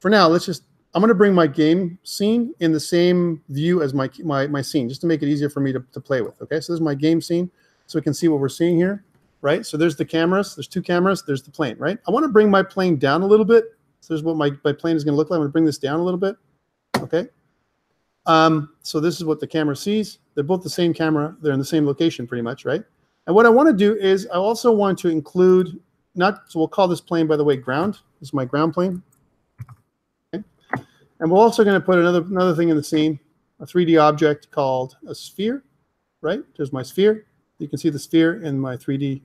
Speaker 1: now, I'm going to bring my game scene in the same view as my scene, just to make it easier for me to play with. Okay? So this is my game scene, so we can see what we're seeing here, right? So there's the cameras, there's two cameras, there's the plane, right? I want to bring my plane down a little bit. So there's what my plane is going to look like. I'm going to bring this down a little bit. Okay? So this is what the camera sees. They're both the same camera. They're in the same location pretty much, right? And what I want to do is I also want to include, so we'll call this plane, by the way, ground. This is my ground plane. Okay. And we're also going to put another thing in the scene, a 3D object called a sphere, right? There's my sphere. You can see the sphere in my 3D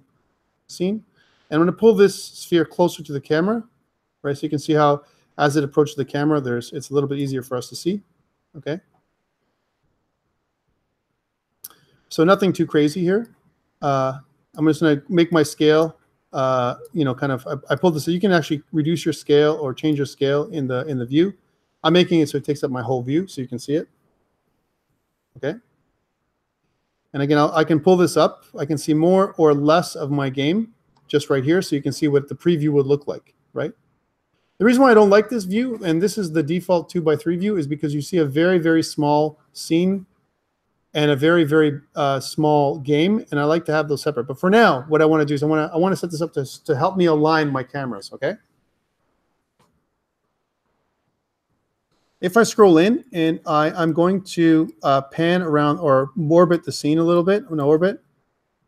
Speaker 1: scene. And I'm going to pull this sphere closer to the camera, right? So you can see how as it approaches the camera, it's a little bit easier for us to see, okay? So nothing too crazy here. I'm just going to make my scale, I pulled this, so you can actually reduce your scale or change your scale in the view. I'm making it so it takes up my whole view so you can see it. Okay. And again, I can pull this up. I can see more or less of my game just right here so you can see what the preview would look like, right? The reason why I don't like this view, and this is the default 2x3 view, is because you see a very, very small scene and a very, very small game, and I like to have those separate. But for now, what I want to do is I want to set this up to help me align my cameras, okay? If I scroll in and I'm going to pan around or orbit the scene a little bit, I'm going to orbit,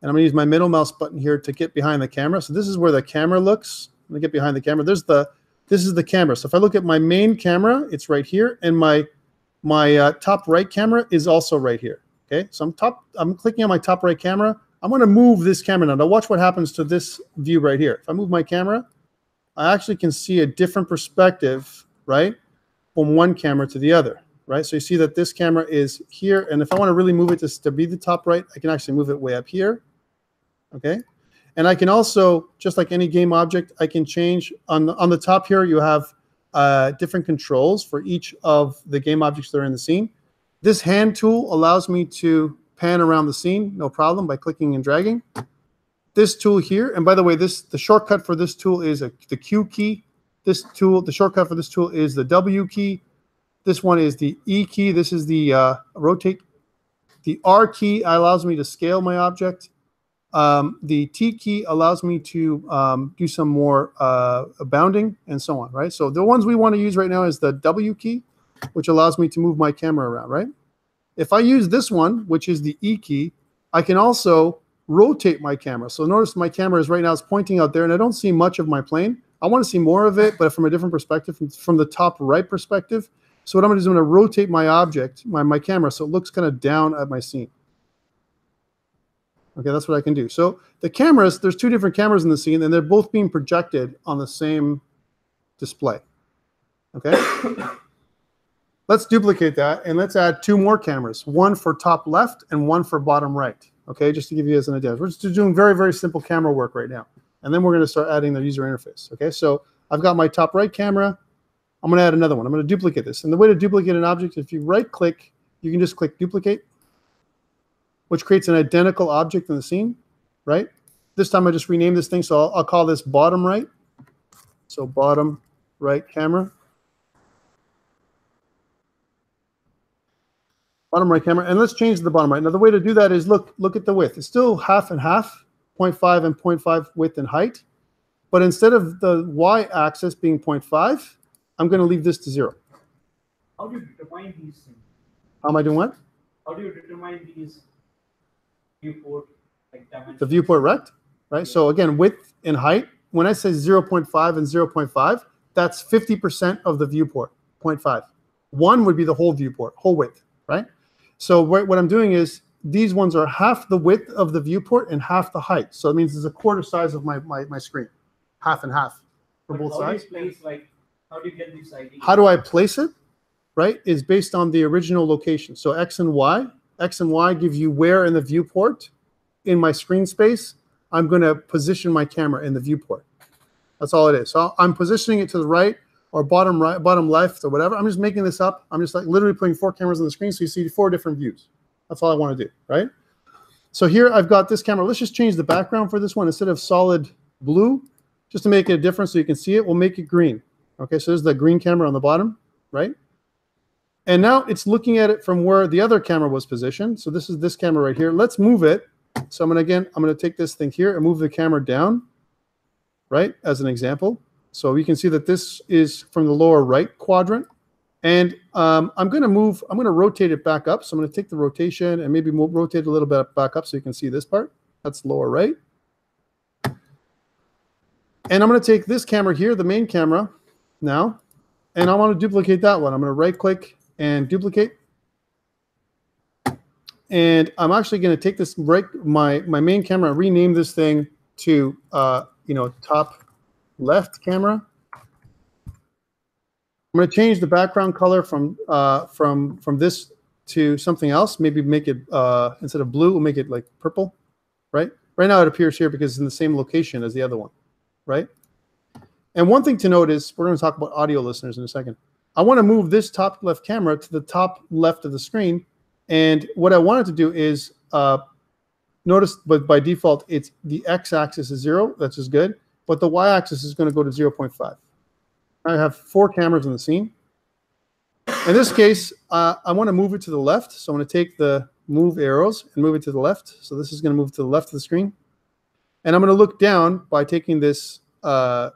Speaker 1: and I'm going to use my middle mouse button here to get behind the camera. So this is where the camera looks. Let me get behind the camera. This is the camera. So if I look at my main camera, it's right here, and my top right camera is also right here. Okay, so I'm clicking on my top right camera. I'm going to move this camera now. Now watch what happens to this view right here. If I move my camera, I actually can see a different perspective, right, from one camera to the other, right? So you see that this camera is here, and if I want to really move it to be the top right, I can actually move it way up here, okay? And I can also, just like any game object, I can change, on the top here, you have different controls for each of the game objects that are in the scene. This hand tool allows me to pan around the scene, no problem, by clicking and dragging. This tool here, and by the way, the shortcut for this tool is the Q key. This tool, the shortcut for this tool is the W key. This one is the E key. This is the rotate. The R key allows me to scale my object. The T key allows me to do some more bounding and so on, right? So the ones we want to use right now is the W key, which allows me to move my camera around, right? If I use this one, which is the E key, I can also rotate my camera. So notice my camera is right now is pointing out there, and I don't see much of my plane. I want to see more of it, but from a different perspective, from the top right perspective. So what I'm going to do is I'm going to rotate my object, my camera, so it looks kind of down at my scene. Okay, that's what I can do. So the cameras, there's two different cameras in the scene, and they're both being projected on the same display. Okay? Let's duplicate that, and let's add two more cameras, one for top left and one for bottom right. Okay, just to give you as an idea. We're just doing very, very simple camera work right now. And then we're going to start adding the user interface. Okay, so I've got my top right camera. I'm going to add another one. I'm going to duplicate this. And the way to duplicate an object, if you right-click, you can just click duplicate, which creates an identical object in the scene, right? This time I just renamed this thing, so I'll call this bottom right. So bottom right camera. Bottom right camera, and let's change the bottom right. Now the way to do that is look at the width. It's still half and half, 0.5 and 0.5 width and height, but instead of the y-axis being 0.5, I'm going to leave this to 0.
Speaker 3: How do you determine these things?
Speaker 1: How am I doing what?
Speaker 3: How do you determine these viewport dimensions?
Speaker 1: The viewport rect, right? Yeah. So again, width and height. When I say 0.5 and 0.5, that's 50% of the viewport. 0.5. 1 would be the whole viewport, whole width, right? So what I'm doing is these ones are half the width of the viewport and half the height. So it means it's a quarter size of my screen, half and half for both sides.
Speaker 3: How do you get these ideas?
Speaker 1: How do I place it? Right, is based on the original location. So X and Y. X and Y give you where in the viewport, in my screen space, I'm going to position my camera in the viewport. That's all it is. So I'm positioning it to the right or bottom right, bottom left, or whatever. I'm just making this up. I'm just like literally putting 4 cameras on the screen so you see 4 different views. That's all I want to do, right? So here I've got this camera. Let's just change the background for this one. Instead of solid blue, just to make it a difference so you can see it, we'll make it green. Okay, so there's the green camera on the bottom, right? And now it's looking at it from where the other camera was positioned. So this is this camera right here. Let's move it. So I'm going to take this thing here and move the camera down, right, as an example. So you can see that this is from the lower right quadrant. And I'm going to rotate it back up. So I'm going to take the rotation and maybe rotate it a little bit back up so you can see this part. That's lower right. And I'm going to take this camera here, the main camera now, and I want to duplicate that one. I'm going to right click and duplicate. And I'm actually going to take this my main camera and rename this thing to top left camera. I'm going to change the background color from this to something else. Maybe make it instead of blue, we'll make it like purple, right? Right now it appears here because it's in the same location as the other one, right? And one thing to note is we're going to talk about audio listeners in a second. I want to move this top left camera to the top left of the screen. And what I wanted to do is notice, but by default, it's the x-axis is 0. That's just good. But the y-axis is going to go to 0.5. I have 4 cameras in the scene. In this case, I want to move it to the left. So I'm going to take the move arrows and move it to the left. So this is going to move to the left of the screen. And I'm going to look down by taking this, the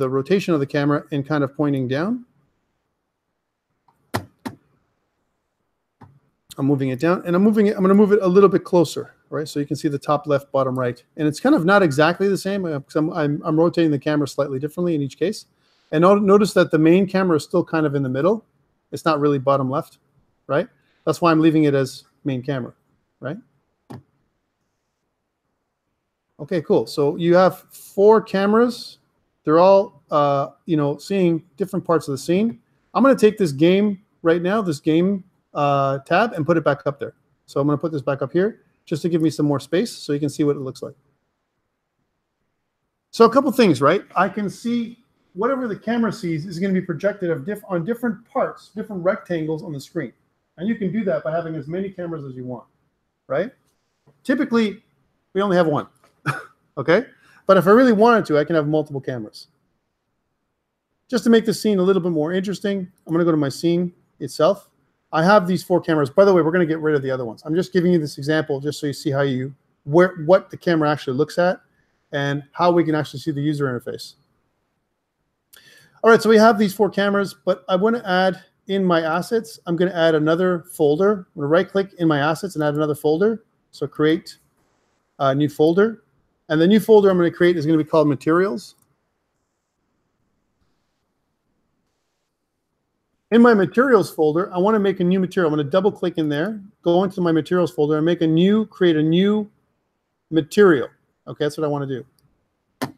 Speaker 1: rotation of the camera and kind of pointing down. I'm moving it down, and I'm going to move it a little bit closer, right? So you can see the top left, bottom right. And it's kind of not exactly the same because I'm rotating the camera slightly differently in each case. And notice that the main camera is still kind of in the middle. It's not really bottom left, right? That's why I'm leaving it as main camera, right? Okay, cool. So you have 4 cameras They're all, you know, seeing different parts of the scene. I'm going to take this game right now, this game tab, and put it back up there. So I'm going to put this back up here just to give me some more space so you can see what it looks like. So a couple things, right? I can see whatever the camera sees is going to be projected on different parts, different rectangles on the screen. And you can do that by having as many cameras as you want, right? Typically, we only have one, okay? But if I really wanted to, I can have multiple cameras. Just to make the scene a little bit more interesting, I'm going to go to my scene itself. I have these 4 cameras. By the way, we're going to get rid of the other ones. I'm just giving you this example just so you see how what the camera actually looks at and how we can actually see the user interface. All right, so we have these 4 cameras, but I want to add in my assets, I'm going to add another folder. I'm going to right-click in my assets and add another folder. So create a new folder. And the new folder I'm going to create is going to be called Materials. In my Materials folder, I want to make a new material. I'm going to double-click in there, go into my Materials folder, and create a new material. Okay, that's what I want to do.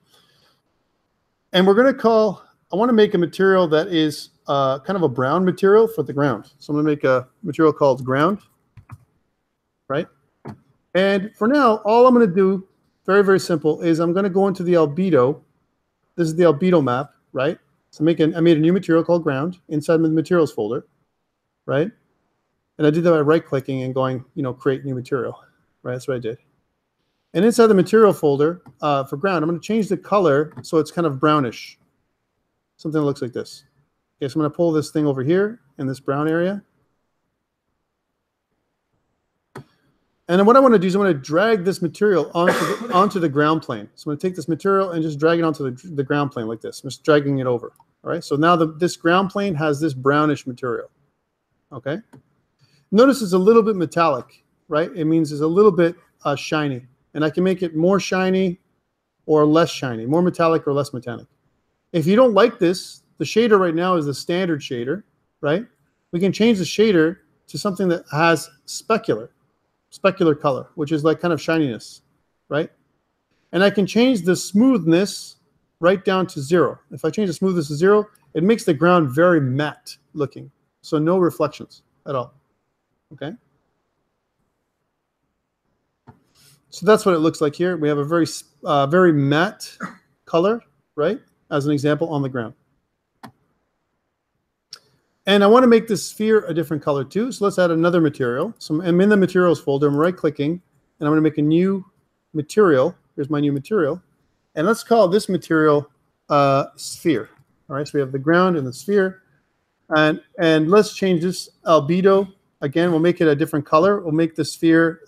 Speaker 1: And we're going to I want to make a material that is kind of a brown material for the ground. So I'm going to make a material called ground, right? And for now, all I'm going to do, very, very simple, is I'm going to go into the albedo. This is the albedo map, right? So I made a new material called ground inside the materials folder, right? And I did that by right-clicking and going, you know, create new material, right? That's what I did. And inside the material folder for ground, I'm going to change the color so it's kind of brownish. Something that looks like this. Okay, so I'm going to pull this thing over here in this brown area. And then what I want to do is I want to drag this material onto the ground plane. So I'm going to take this material and just drag it onto the ground plane like this. I'm just dragging it over. All right, so now this ground plane has this brownish material. Okay. Notice it's a little bit metallic, right? It means it's a little bit shiny. And I can make it more shiny or less shiny, more metallic or less metallic. If you don't like this, the shader right now is the standard shader, right? We can change the shader to something that has specular color, which is like kind of shininess, right? And I can change the smoothness right down to 0. If I change the smoothness to 0, it makes the ground very matte looking. So no reflections at all, okay? So that's what it looks like here. We have a very matte color, right? As an example on the ground. And I want to make this sphere a different color too. So let's add another material. So I'm in the materials folder. I'm right-clicking, and I'm going to make a new material. Here's my new material. And let's call this material sphere. All right, so we have the ground and the sphere. And let's change this albedo. Again, we'll make it a different color. We'll make the sphere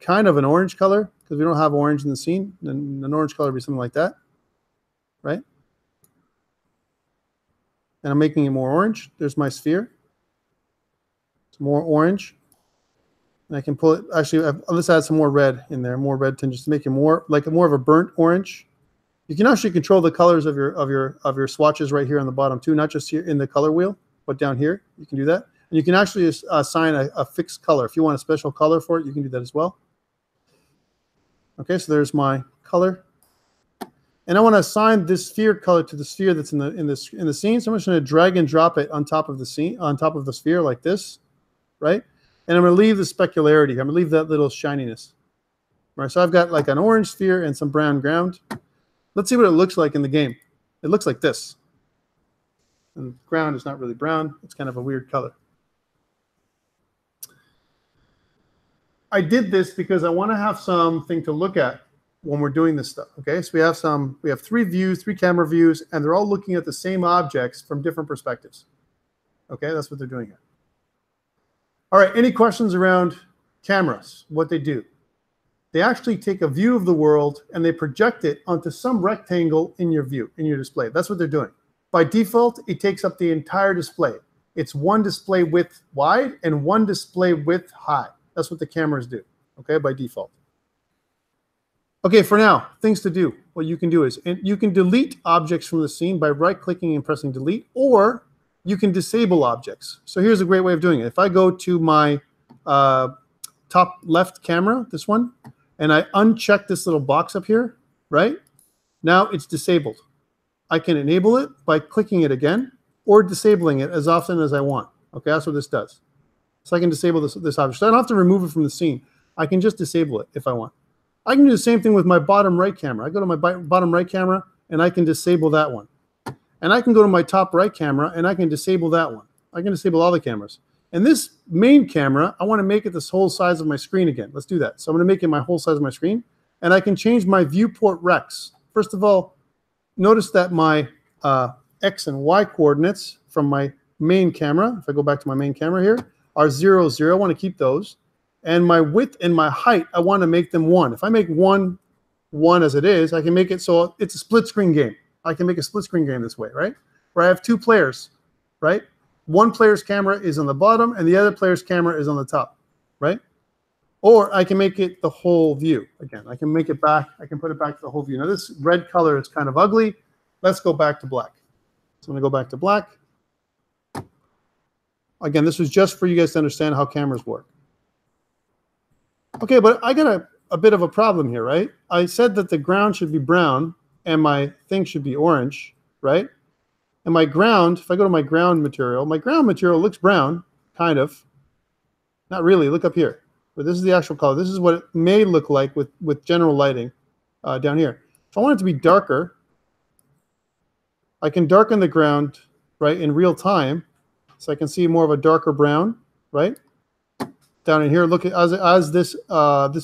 Speaker 1: kind of an orange color because we don't have orange in the scene. And an orange color would be something like that, right? And I'm making it more orange. There's my sphere. It's more orange. And I can pull it. Actually, let's add some more red in there, more red tinges to make it more of a burnt orange. You can actually control the colors of your swatches right here on the bottom too, not just here in the color wheel, but down here. You can do that. And you can actually assign a fixed color. If you want a special color for it, you can do that as well. Okay, so there's my color. And I want to assign this sphere color to the sphere that's in the scene. So I'm just going to drag and drop it on top of the scene, on top of the sphere like this, right? And I'm going to leave the specularity. I'm going to leave that little shininess. Right. So I've got like an orange sphere and some brown ground. Let's see what it looks like in the game. It looks like this. And the ground is not really brown. It's kind of a weird color. I did this because I want to have something to look at when we're doing this stuff. Okay, so we have 3 views, 3 camera views, and they're all looking at the same objects from different perspectives. Okay, that's what they're doing here. All right, any questions around cameras, what they do? They actually take a view of the world and they project it onto some rectangle in your view, in your display. That's what they're doing. By default, it takes up the entire display. It's one display width wide and one display width high. That's what the cameras do, okay, by default. Okay, for now, things to do. What you can do is, and you can delete objects from the scene by right-clicking and pressing delete, or you can disable objects. So here's a great way of doing it. If I go to my top left camera, this one, and I uncheck this little box up here, right? Now it's disabled. I can enable it by clicking it again or disabling it as often as I want. Okay, that's what this does. So I can disable this object. So I don't have to remove it from the scene. I can just disable it if I want. I can do the same thing with my bottom right camera. I go to my bottom right camera and I can disable that one. And I can go to my top right camera and I can disable that one. I can disable all the cameras. And this main camera, I want to make it this whole size of my screen again. Let's do that. So I'm going to make it my whole size of my screen. And I can change my viewport recs. First of all, notice that my X and Y coordinates from my main camera, if I go back to my main camera here, are 0, 0. I want to keep those. And my width and my height, I want to make them 1. If I make 1, 1 as it is, I can make it so it's a split screen game. I can make a split screen game this way, right? Where I have 2 players, right? One player's camera is on the bottom and the other player's camera is on the top, right? Or I can make it the whole view. Again, I can make it back. I can put it back to the whole view. Now this red color is kind of ugly. Let's go back to black. So I'm going to go back to black. Again, this was just for you guys to understand how cameras work. Okay, but I got a bit of a problem here, right? I said that the ground should be brown and my thing should be orange, right? And my ground, if I go to my ground material looks brown, kind of. Not really, look up here. But this is the actual color. This is what it may look like with general lighting down here. If I want it to be darker, I can darken the ground, right, in real time. So I can see more of a darker brown, right? Down in here, look at as this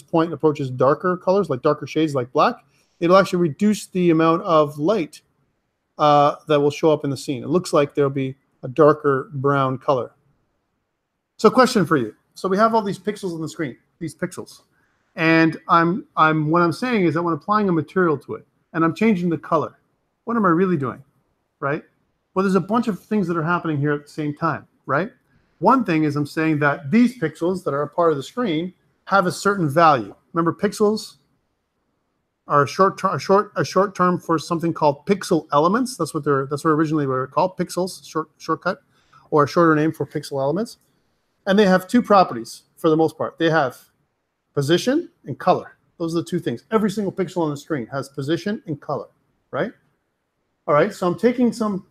Speaker 1: point approaches darker colors, like darker shades like black, it'll actually reduce the amount of light that will show up in the scene. It looks like there'll be a darker brown color. So question for you. So we have all these pixels on the screen, these pixels. And what I'm saying is that when applying a material to it and I'm changing the color, what am I really doing, right? Well, there's a bunch of things that are happening here at the same time, right? One thing is I'm saying that these pixels that are a part of the screen have a certain value. Remember, pixels are a short term for something called pixel elements. That's what originally were called, pixels, shortcut, or a shorter name for pixel elements. And they have 2 properties for the most part. They have position and color. Those are the 2 things. Every single pixel on the screen has position and color, right? All right, so I'm taking some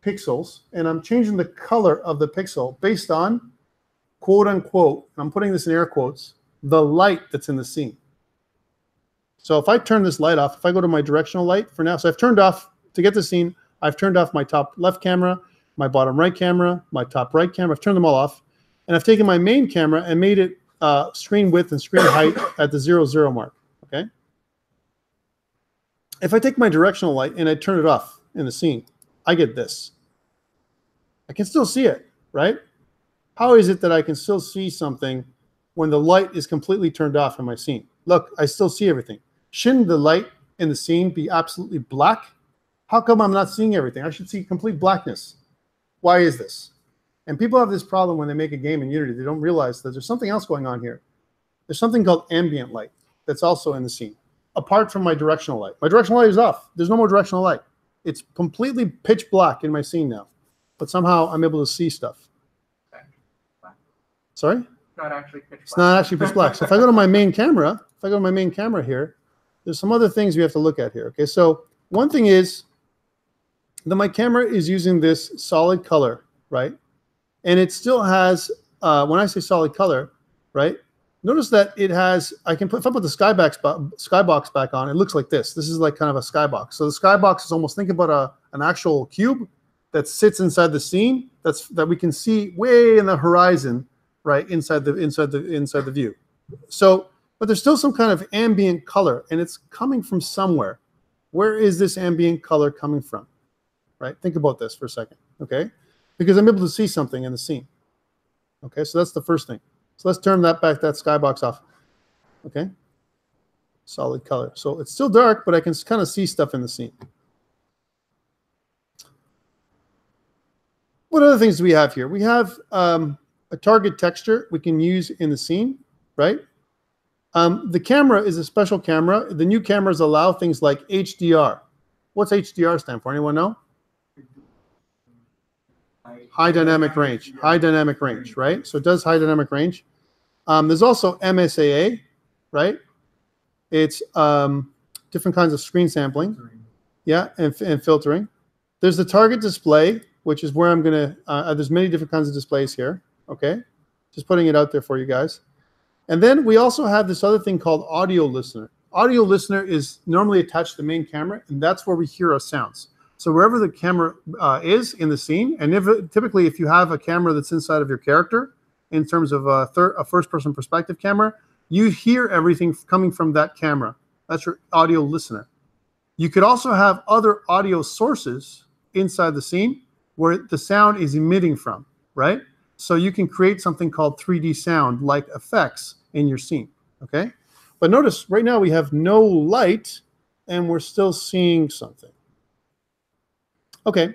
Speaker 1: pixels and I'm changing the color of the pixel based on, quote unquote, and I'm putting this in air quotes, the light that's in the scene. So if I turn this light off, if I go to my directional light for now, so I've turned off, to get the scene, I've turned off my top left camera, my bottom right camera, my top right camera, I've turned them all off, and I've taken my main camera and made it screen width and screen height at the 0, 0 mark, okay? If I take my directional light and I turn it off in the scene, I get this. I can still see it, right? How is it that I can still see something when the light is completely turned off in my scene? Look, I still see everything. Shouldn't the light in the scene be absolutely black? How come I'm not seeing everything? I should see complete blackness. Why is this? And people have this problem when they make a game in Unity. They don't realize that there's something else going on here. There's something called ambient light that's also in the scene, apart from my directional light. My directional light is off. There's no more directional light. It's completely pitch black in my scene now, but somehow I'm able to see stuff. Sorry?
Speaker 2: Not actually pitch black.
Speaker 1: It's not actually pitch black. So if I go to my main camera, here, there's some other things we have to look at here. Okay, so one thing is that my camera is using this solid color, right? And it still has, when I say solid color, right? Notice that it has, if I put the skybox back on, it looks like this. This is like kind of a skybox. So the skybox is almost, think about an actual cube that sits inside the scene that we can see way in the horizon, right, inside the view. So, but there's still some kind of ambient color, and it's coming from somewhere. Where is this ambient color coming from? Right? Think about this for a second, okay? Because I'm able to see something in the scene. Okay, so that's the first thing. So let's turn that skybox off. Okay? Solid color. So it's still dark, but I can kind of see stuff in the scene. What other things do we have here? We have a target texture we can use in the scene, right? The camera is a special camera. The new cameras allow things like HDR. What's HDR stand for? Anyone know? High dynamic range. High dynamic range, right? So it does high dynamic range. There's also MSAA, right? It's different kinds of screen sampling. Yeah, and filtering. There's the target display, which is where I'm going to, there's many different kinds of displays here. Okay. Just putting it out there for you guys. And then we also have this other thing called audio listener. Audio listener is normally attached to the main camera, and that's where we hear our sounds. So wherever the camera is in the scene, and typically if you have a camera that's inside of your character, in terms of a first-person perspective camera, you hear everything coming from that camera. That's your audio listener. You could also have other audio sources inside the scene where the sound is emitting from, right? So you can create something called 3D sound like effects in your scene, okay? But notice right now we have no light and we're still seeing something. Okay,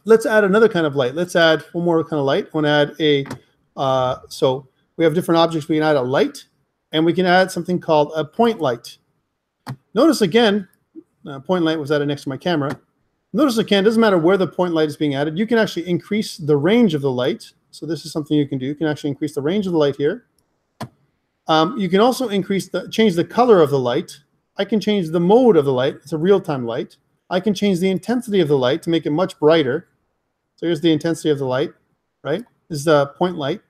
Speaker 1: let's add another kind of light. Let's add one more kind of light. I want to add a, so we have different objects. We can add a light and we can add something called a point light. Notice again, point light was added next to my camera. Notice again, it doesn't matter where the point light is being added. You can actually increase the range of the light. So this is something you can do. You can actually increase the range of the light here. You can also change the color of the light. I can change the mode of the light. It's a real-time light. I can change the intensity of the light to make it much brighter. So here's the intensity of the light, right? This is the point light.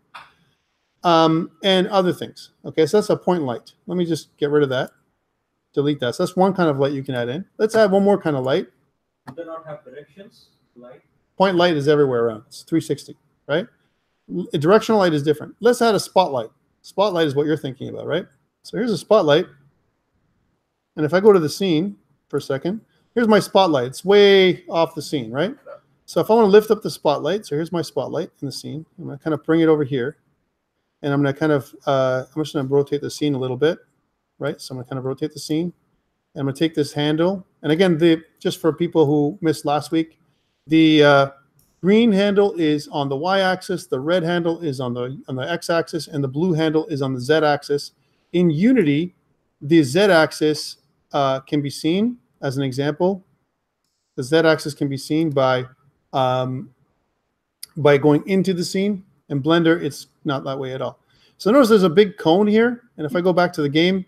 Speaker 1: And other things. Okay, so that's a point light. Let me just get rid of that. Delete that. So that's one kind of light you can add in. Let's add one more kind of light.
Speaker 3: Do not have directions, light.
Speaker 1: Point light is everywhere around. It's 360, right? A directional light is different. Let's add a spotlight. Spotlight is what you're thinking about, right? So here's a spotlight. And if I go to the scene for a second, here's my spotlight. It's way off the scene, right? So if I want to lift up the spotlight, so here's my spotlight in the scene. I'm going to kind of bring it over here. And I'm going to kind of, I'm just going to rotate the scene a little bit, right? So I'm going to kind of rotate the scene. And I'm going to take this handle. And again, just for people who missed last week, the green handle is on the y-axis, the red handle is on the x-axis, and the blue handle is on the z-axis. In Unity, the z-axis can be seen, as an example. The z-axis can be seen by going into the scene. In Blender, it's not that way at all. So notice there's a big cone here, and if I go back to the game,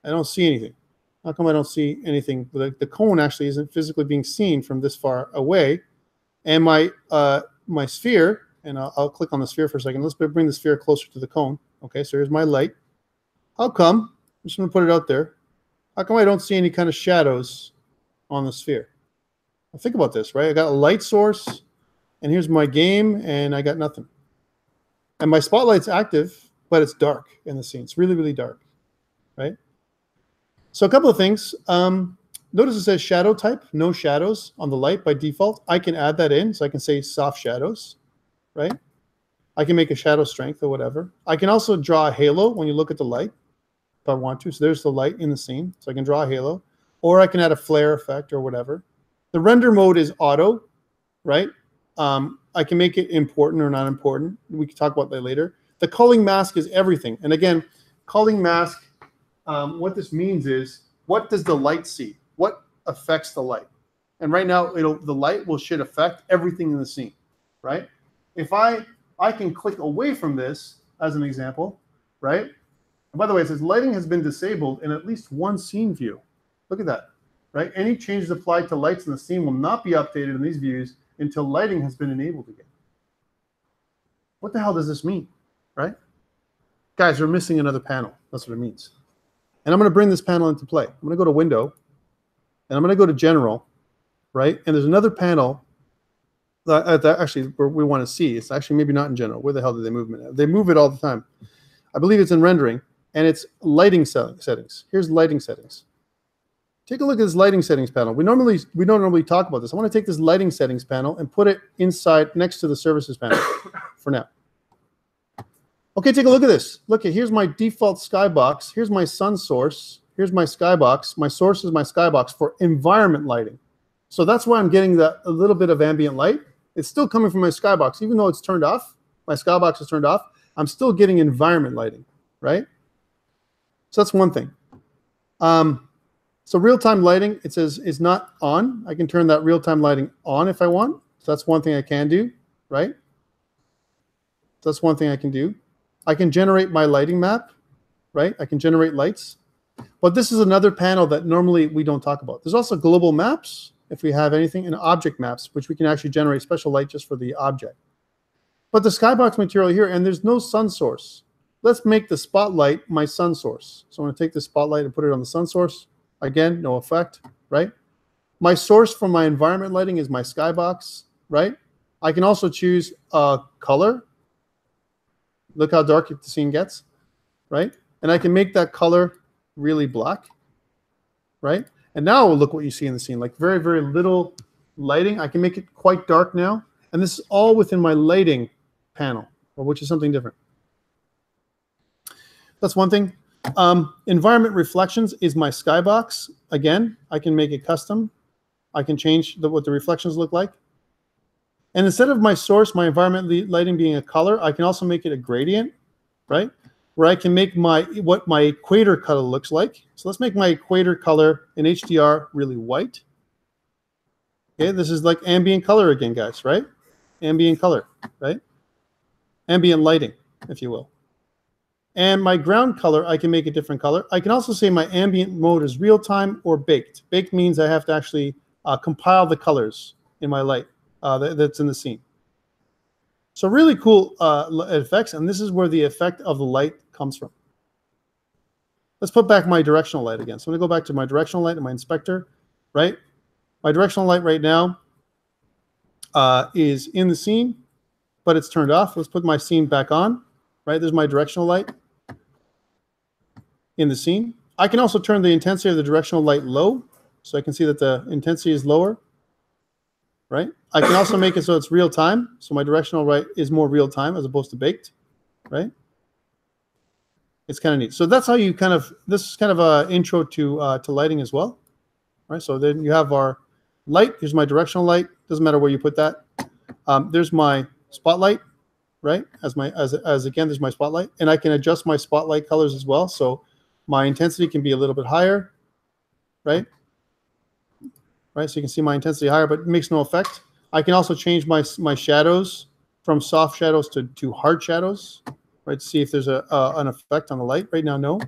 Speaker 1: I don't see anything. How come I don't see anything? The cone actually isn't physically being seen from this far away. And my sphere, and I'll click on the sphere for a second. Let's bring the sphere closer to the cone. Okay, so here's my light. How come? I'm just going to put it out there. How come I don't see any kind of shadows on the sphere? Well, think about this, right? I got a light source, and here's my game, and I got nothing. And my spotlight's active, but it's dark in the scene. It's really, really dark, right? So a couple of things. Notice it says shadow type, no shadows on the light by default. I can add that in, so I can say soft shadows, right? I can make a shadow strength or whatever. I can also draw a halo when you look at the light, if I want to. So there's the light in the scene, so I can draw a halo. Or I can add a flare effect or whatever. The render mode is auto, right? I can make it important or not important. We can talk about that later. The culling mask is everything. And again, culling mask, what this means is, what does the light see? What affects the light? And right now, the light should affect everything in the scene, right? If I can click away from this, as an example, right? And by the way, it says lighting has been disabled in at least one scene view. Look at that, right? Any changes applied to lights in the scene will not be updated in these views until lighting has been enabled again. What the hell does this mean, right? Guys, we're missing another panel. That's what it means. And I'm going to bring this panel into play. I'm going to go to Window, and I'm going to go to General, right? And there's another panel that actually we want to see. It's actually maybe not in General. Where the hell do they move it? They move it all the time. I believe it's in Rendering, and it's Lighting Settings. Here's Lighting Settings. Take a look at this Lighting Settings panel. We don't normally talk about this. I want to take this Lighting Settings panel and put it inside next to the Services panel for now. Okay, take a look at this. Look, here's my default skybox. Here's my sun source. Here's my skybox. My source is my skybox for environment lighting. So that's why I'm getting a little bit of ambient light. It's still coming from my skybox. Even though it's turned off, my skybox is turned off, I'm still getting environment lighting, right? So that's one thing. So real-time lighting, it says, is not on. I can turn that real-time lighting on if I want. So that's one thing I can do, right? So that's one thing I can do. I can generate my lighting map, right? I can generate lights. But this is another panel that normally we don't talk about. There's also global maps, if we have anything, and object maps, which we can actually generate special light just for the object. But the skybox material here, and there's no sun source. Let's make the spotlight my sun source. So I'm going to take the spotlight and put it on the sun source. Again, no effect, right? My source for my environment lighting is my skybox, right? I can also choose a color. Look how dark the scene gets, right? And I can make that color really black, right? And now look what you see in the scene, like very, very little lighting. I can make it quite dark now. And this is all within my lighting panel, which is something different. That's one thing. Environment reflections is my skybox. Again, I can make it custom. I can change what the reflections look like. And instead of my source, my environment lighting being a color, I can also make it a gradient, right? Where I can make what my equator color looks like. So let's make my equator color in HDR really white. Okay, this is like ambient color again, guys, right? Ambient color, right? Ambient lighting, if you will. And my ground color, I can make a different color. I can also say my ambient mode is real time or baked. Baked means I have to actually compile the colors in my light that's in the scene. So really cool effects, and this is where the effect of the light comes from. Let's put back my directional light again. So I'm going to go back to my directional light and my inspector, right? My directional light right now is in the scene, but it's turned off. Let's put my scene back on, right? There's my directional light in the scene. I can also turn the intensity of the directional light low, so I can see that the intensity is lower, right? I can also make it so it's real time, so my directional light is more real time as opposed to baked, right? It's kind of neat. So that's how you this is kind of an intro to lighting as well, right? So then you have our light. Here's my directional light. Doesn't matter where you put that. There's my spotlight, right? As again, there's my spotlight, and I can adjust my spotlight colors as well. So my intensity can be a little bit higher, right? Right. So you can see my intensity higher, but it makes no effect. I can also change my shadows from soft shadows to hard shadows, right? To see if there's an effect on the light. Right now, no,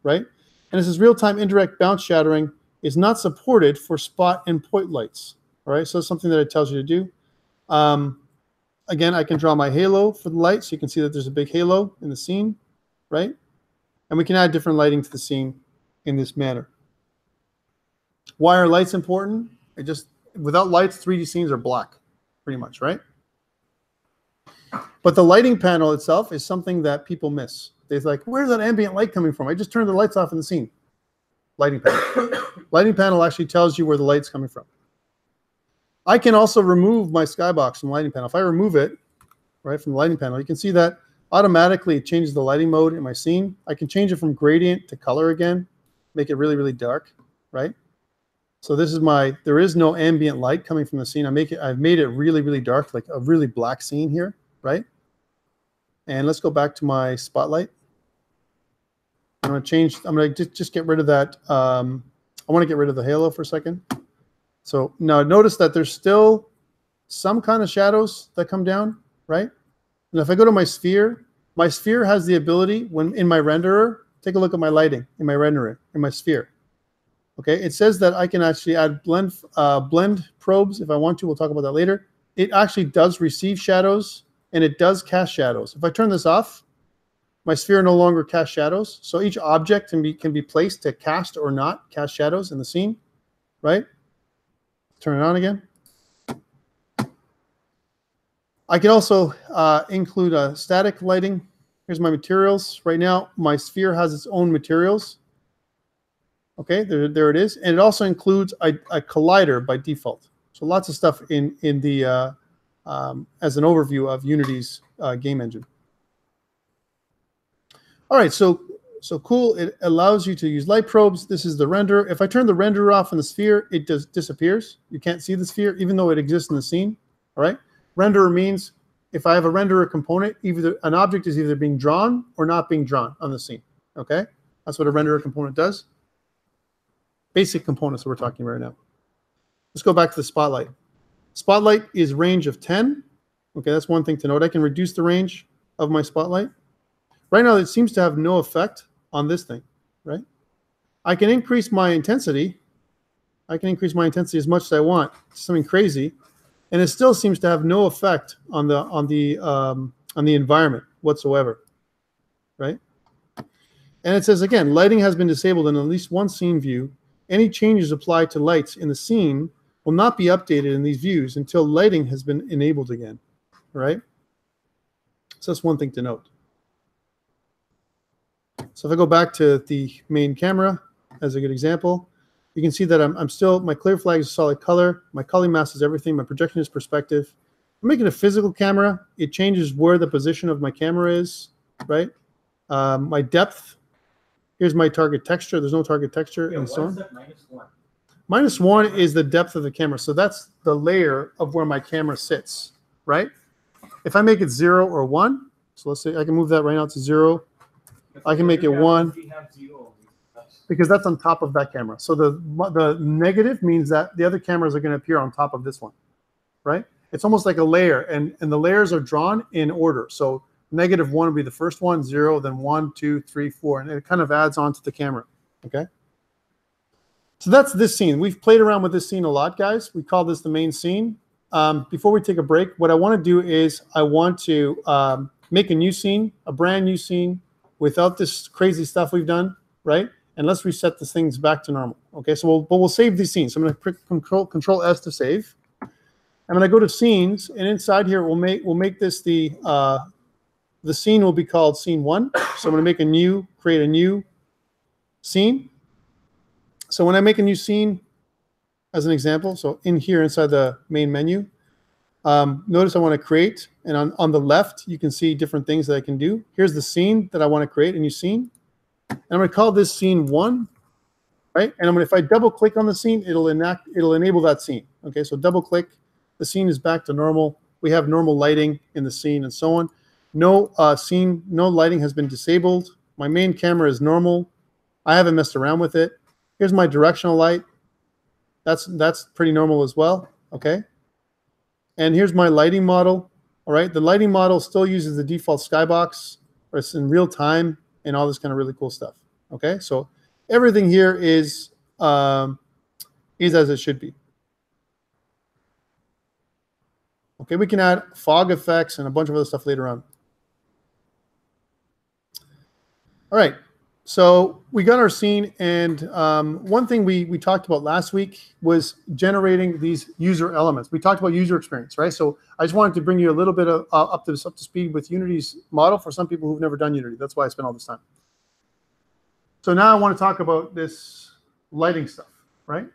Speaker 1: right? And this is real-time indirect bounce shadowing is not supported for spot and point lights. All right, so that's something that it tells you to do. Again, I can draw my halo for the light, so you can see that there's a big halo in the scene, right? And we can add different lighting to the scene in this manner. Why are lights important? Without lights, 3D scenes are black, pretty much, right? But the lighting panel itself is something that people miss. They're like, where's that ambient light coming from? I just turned the lights off in the scene. Lighting panel. Lighting panel actually tells you where the light's coming from. I can also remove my skybox from the lighting panel. If I remove it, right, from the lighting panel, you can see that automatically it changes the lighting mode in my scene. I can change it from gradient to color again, make it really, really dark, right? So this is there is no ambient light coming from the scene. I've made it really, really dark, like a really black scene here, right? And let's go back to my spotlight. I'm going to just get rid of that. I want to get rid of the halo for a second. So now notice that there's still some kind of shadows that come down, right? And if I go to my sphere has the ability, when in my renderer, take a look at my lighting in my renderer, in my sphere. Okay, it says that I can actually add blend probes if I want to. We'll talk about that later. It actually does receive shadows, and it does cast shadows. If I turn this off, my sphere no longer casts shadows. So each object can be placed to cast or not cast shadows in the scene, right? Turn it on again. I can also include a static lighting. Here's my materials. Right now, my sphere has its own materials. Okay, there it is. And it also includes a collider by default. So lots of stuff in the as an overview of Unity's game engine. All right, so cool. It allows you to use light probes. This is the render. If I turn the renderer off in the sphere, it disappears. You can't see the sphere, even though it exists in the scene. All right. Renderer means if I have a renderer component, either an object is either being drawn or not being drawn on the scene. Okay, that's what a renderer component does. Basic components that we're talking about right now. Let's go back to the spotlight. Spotlight is range of 10. Okay, that's one thing to note. I can reduce the range of my spotlight. Right now, it seems to have no effect on this thing, right? I can increase my intensity. I can increase my intensity as much as I want, something crazy, and it still seems to have no effect on the environment whatsoever, right? And it says again, lighting has been disabled in at least one scene view. Any changes applied to lights in the scene will not be updated in these views until lighting has been enabled again, right? So that's one thing to note. So if I go back to the main camera as a good example, you can see that I'm still, my clear flag is solid color, my culling mask is everything, my projection is perspective. I'm making a physical camera. It changes where the position of my camera is, right? My depth, here's my target texture. There's no target texture, and so on. Minus one is the depth of the camera. So that's the layer of where my camera sits, right? If I make it 0 or 1, so let's say I can move that right now to 0. I can make it 1 because that's on top of that camera. So the negative means that the other cameras are going to appear on top of this one, right? It's almost like a layer, and the layers are drawn in order. So -1 would be the first one, 0, then 1, 2, 3, 4, and it kind of adds on to the camera, okay? So that's this scene. We've played around with this scene a lot, guys. We call this the main scene. Before we take a break, what I want to do is I want to make a new scene, a brand new scene, without this crazy stuff we've done, right? And let's reset the things back to normal. Okay, so we'll save these scenes. So I'm going to click Control S to save. I'm going to go to scenes, and inside here we'll make this the scene will be called scene 1. So I'm going to create a new scene. So when I make a new scene, as an example, so in here inside the main menu, notice I want to create, and on the left you can see different things that I can do. Here's the scene that I want to create, a new scene. And I'm going to call this scene 1, right? And if I double click on the scene, it'll enable that scene. Okay, so double click, the scene is back to normal. We have normal lighting in the scene and so on. No lighting has been disabled. My main camera is normal. I haven't messed around with it. Here's my directional light. That's pretty normal as well. Okay. And here's my lighting model. All right. The lighting model still uses the default skybox, or it's in real time and all this kind of really cool stuff. Okay. So everything here is as it should be. Okay. We can add fog effects and a bunch of other stuff later on. All right. So we got our scene, and one thing we talked about last week was generating these user elements. We talked about user experience, right? So I just wanted to bring you a little bit of up to speed with Unity's model for some people who've never done Unity. That's why I spent all this time. So now I want to talk about this lighting stuff, right?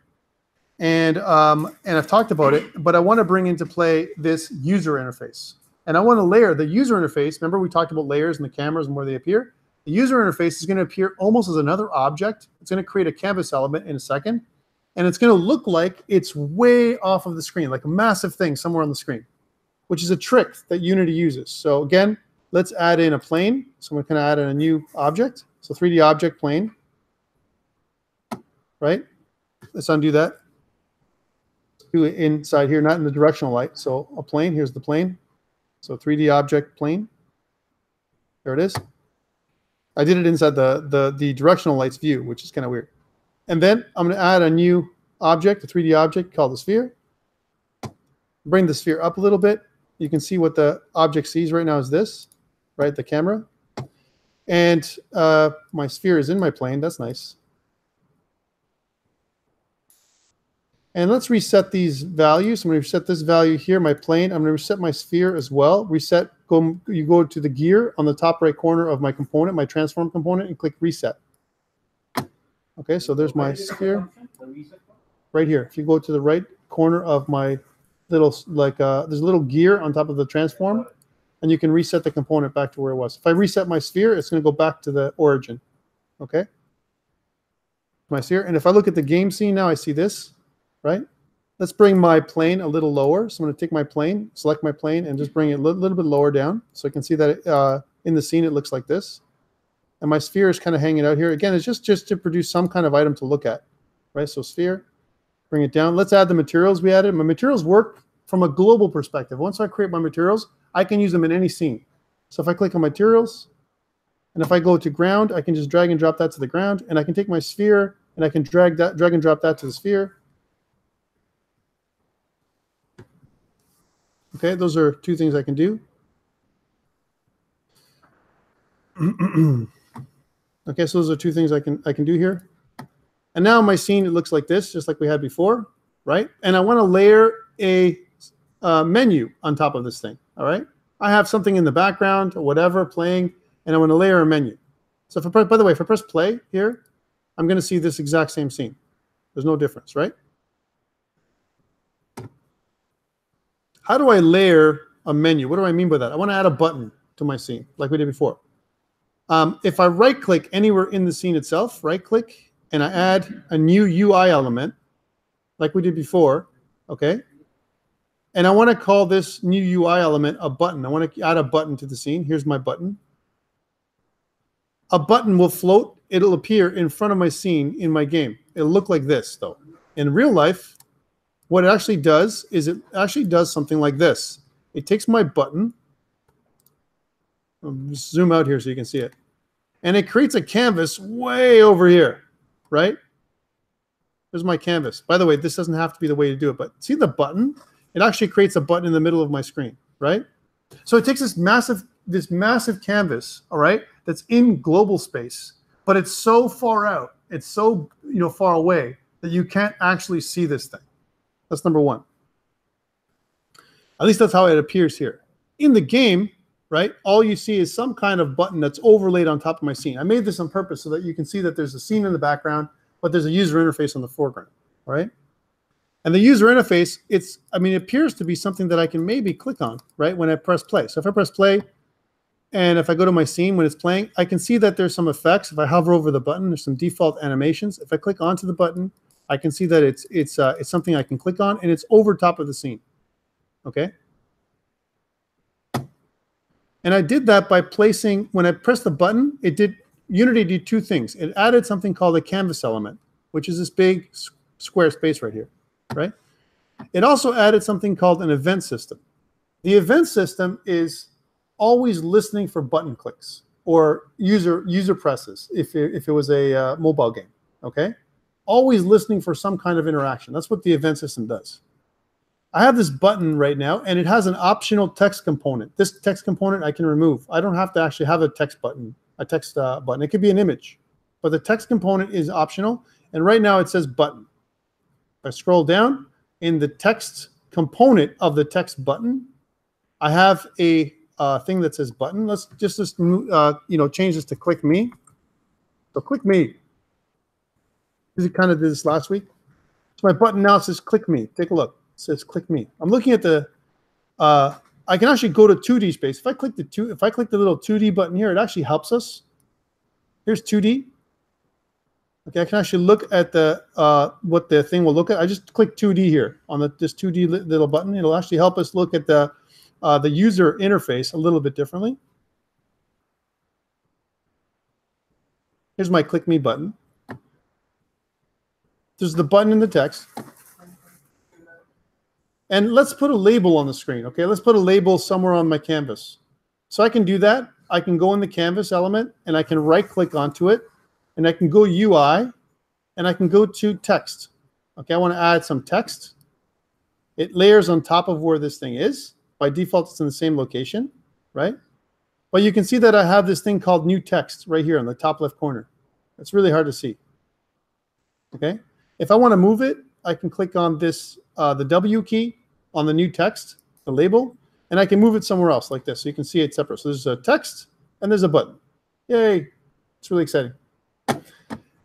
Speaker 1: And I've talked about it, but I want to bring into play this user interface. And I want to layer the user interface. Remember we talked about layers and the cameras and where they appear? The user interface is going to appear almost as another object. It's going to create a canvas element in a second, and it's going to look like it's way off of the screen, like a massive thing somewhere on the screen, which is a trick that Unity uses. So again, let's add in a plane. So we're going to add in a new object. So 3D object plane, right? Let's undo that. Do it inside here, not in the directional light. So a plane, here's the plane. So 3D object plane. There it is. I did it inside the directional lights view, which is kind of weird. And then I'm going to add a new object, a 3D object called the sphere. Bring the sphere up a little bit. You can see what the object sees right now is this, right? The camera. And my sphere is in my plane. That's nice. And let's reset these values. I'm going to reset this value here, my plane. I'm going to reset my sphere as well. Reset, you go to the gear on the top right corner of my component, my transform component, and click reset. Okay, so there's my sphere right here. If you go to the right corner of my little, there's a little gear on top of the transform, and you can reset the component back to where it was. If I reset my sphere, it's going to go back to the origin. Okay, my sphere. And if I look at the game scene now, I see this. Right? Let's bring my plane a little lower. So I'm going to take my plane, select my plane, and just bring it a little bit lower down. So I can see that in the scene it looks like this. And my sphere is kind of hanging out here. Again, it's just to produce some kind of item to look at. Right? So sphere, bring it down. Let's add the materials we added. My materials work from a global perspective. Once I create my materials, I can use them in any scene. So if I click on materials, And if I go to ground, I can just drag and drop that to the ground, and I can take my sphere and I can drag and drop that to the sphere. Okay, those are two things I can do. Okay, so those are two things I can do here. And now my scene, it looks like this, just like we had before, right? And I want to layer a menu on top of this thing, all right? I have something in the background or whatever playing, and I want to layer a menu. So, by the way, if I press play here, I'm going to see this exact same scene. There's no difference, right? How do I layer a menu? What do I mean by that? I want to add a button to my scene, like we did before. If I right-click anywhere in the scene itself, right-click, and I add a new UI element, like we did before, okay? And I want to call this new UI element a button. I want to add a button to the scene. Here's my button. A button will float. It'll appear in front of my scene in my game. It'll look like this, though. In real life, what it actually does is it actually does something like this. It takes my button. I'll zoom out here so you can see it. And it creates a canvas way over here, right? There's my canvas. By the way, this doesn't have to be the way to do it, but see the button? It actually creates a button in the middle of my screen, right? So it takes this massive canvas, all right, that's in global space, but it's so far out, it's so far away that you can't actually see this thing. That's number one. At least that's how it appears here. In the game, right, all you see is some kind of button that's overlaid on top of my scene. I made this on purpose so that you can see that there's a scene in the background, but there's a user interface on the foreground, right? And the user interface, it appears to be something that I can maybe click on, right, when I press play. So if I press play, and if I go to my scene when it's playing, I can see that there's some effects. If I hover over the button, there's some default animations. If I click onto the button, I can see that it's something I can click on, and it's over top of the scene, okay? And I did that by placing, when I pressed the button, Unity did two things. It added something called a canvas element, which is this big square space right here, right? It also added something called an event system. The event system is always listening for button clicks or user presses if it was a mobile game, okay? Always listening for some kind of interaction. That's what the event system does. I have this button right now, and it has an optional text component. This text component I can remove. I don't have to actually have a text button. It could be an image, but the text component is optional. And right now it says button. If I scroll down in the text component of the text button, I have a thing that says button. Let's just change this to click me. So click me. We kind of did this last week. So my button now says click me. Take a look. It says click me. I'm looking at the. I can actually go to 2D space. If I click the little 2D button here, it actually helps us. Here's 2D. Okay, I can actually look at the what the thing will look at. I just click 2D here on this 2D little button. It'll actually help us look at the user interface a little bit differently. Here's my click me button. There's the button in the text. And let's put a label on the screen, okay? Let's put a label somewhere on my canvas. So I can do that. I can go in the canvas element, and I can right-click onto it, and I can go UI, and I can go to text. Okay, I want to add some text. It layers on top of where this thing is. By default, it's in the same location, right? But you can see that I have this thing called new text right here in the top left corner. It's really hard to see, okay? If I want to move it, I can click on this, the W key on the new text, the label, and I can move it somewhere else like this. So you can see it separate. So there's a text and there's a button. Yay. It's really exciting.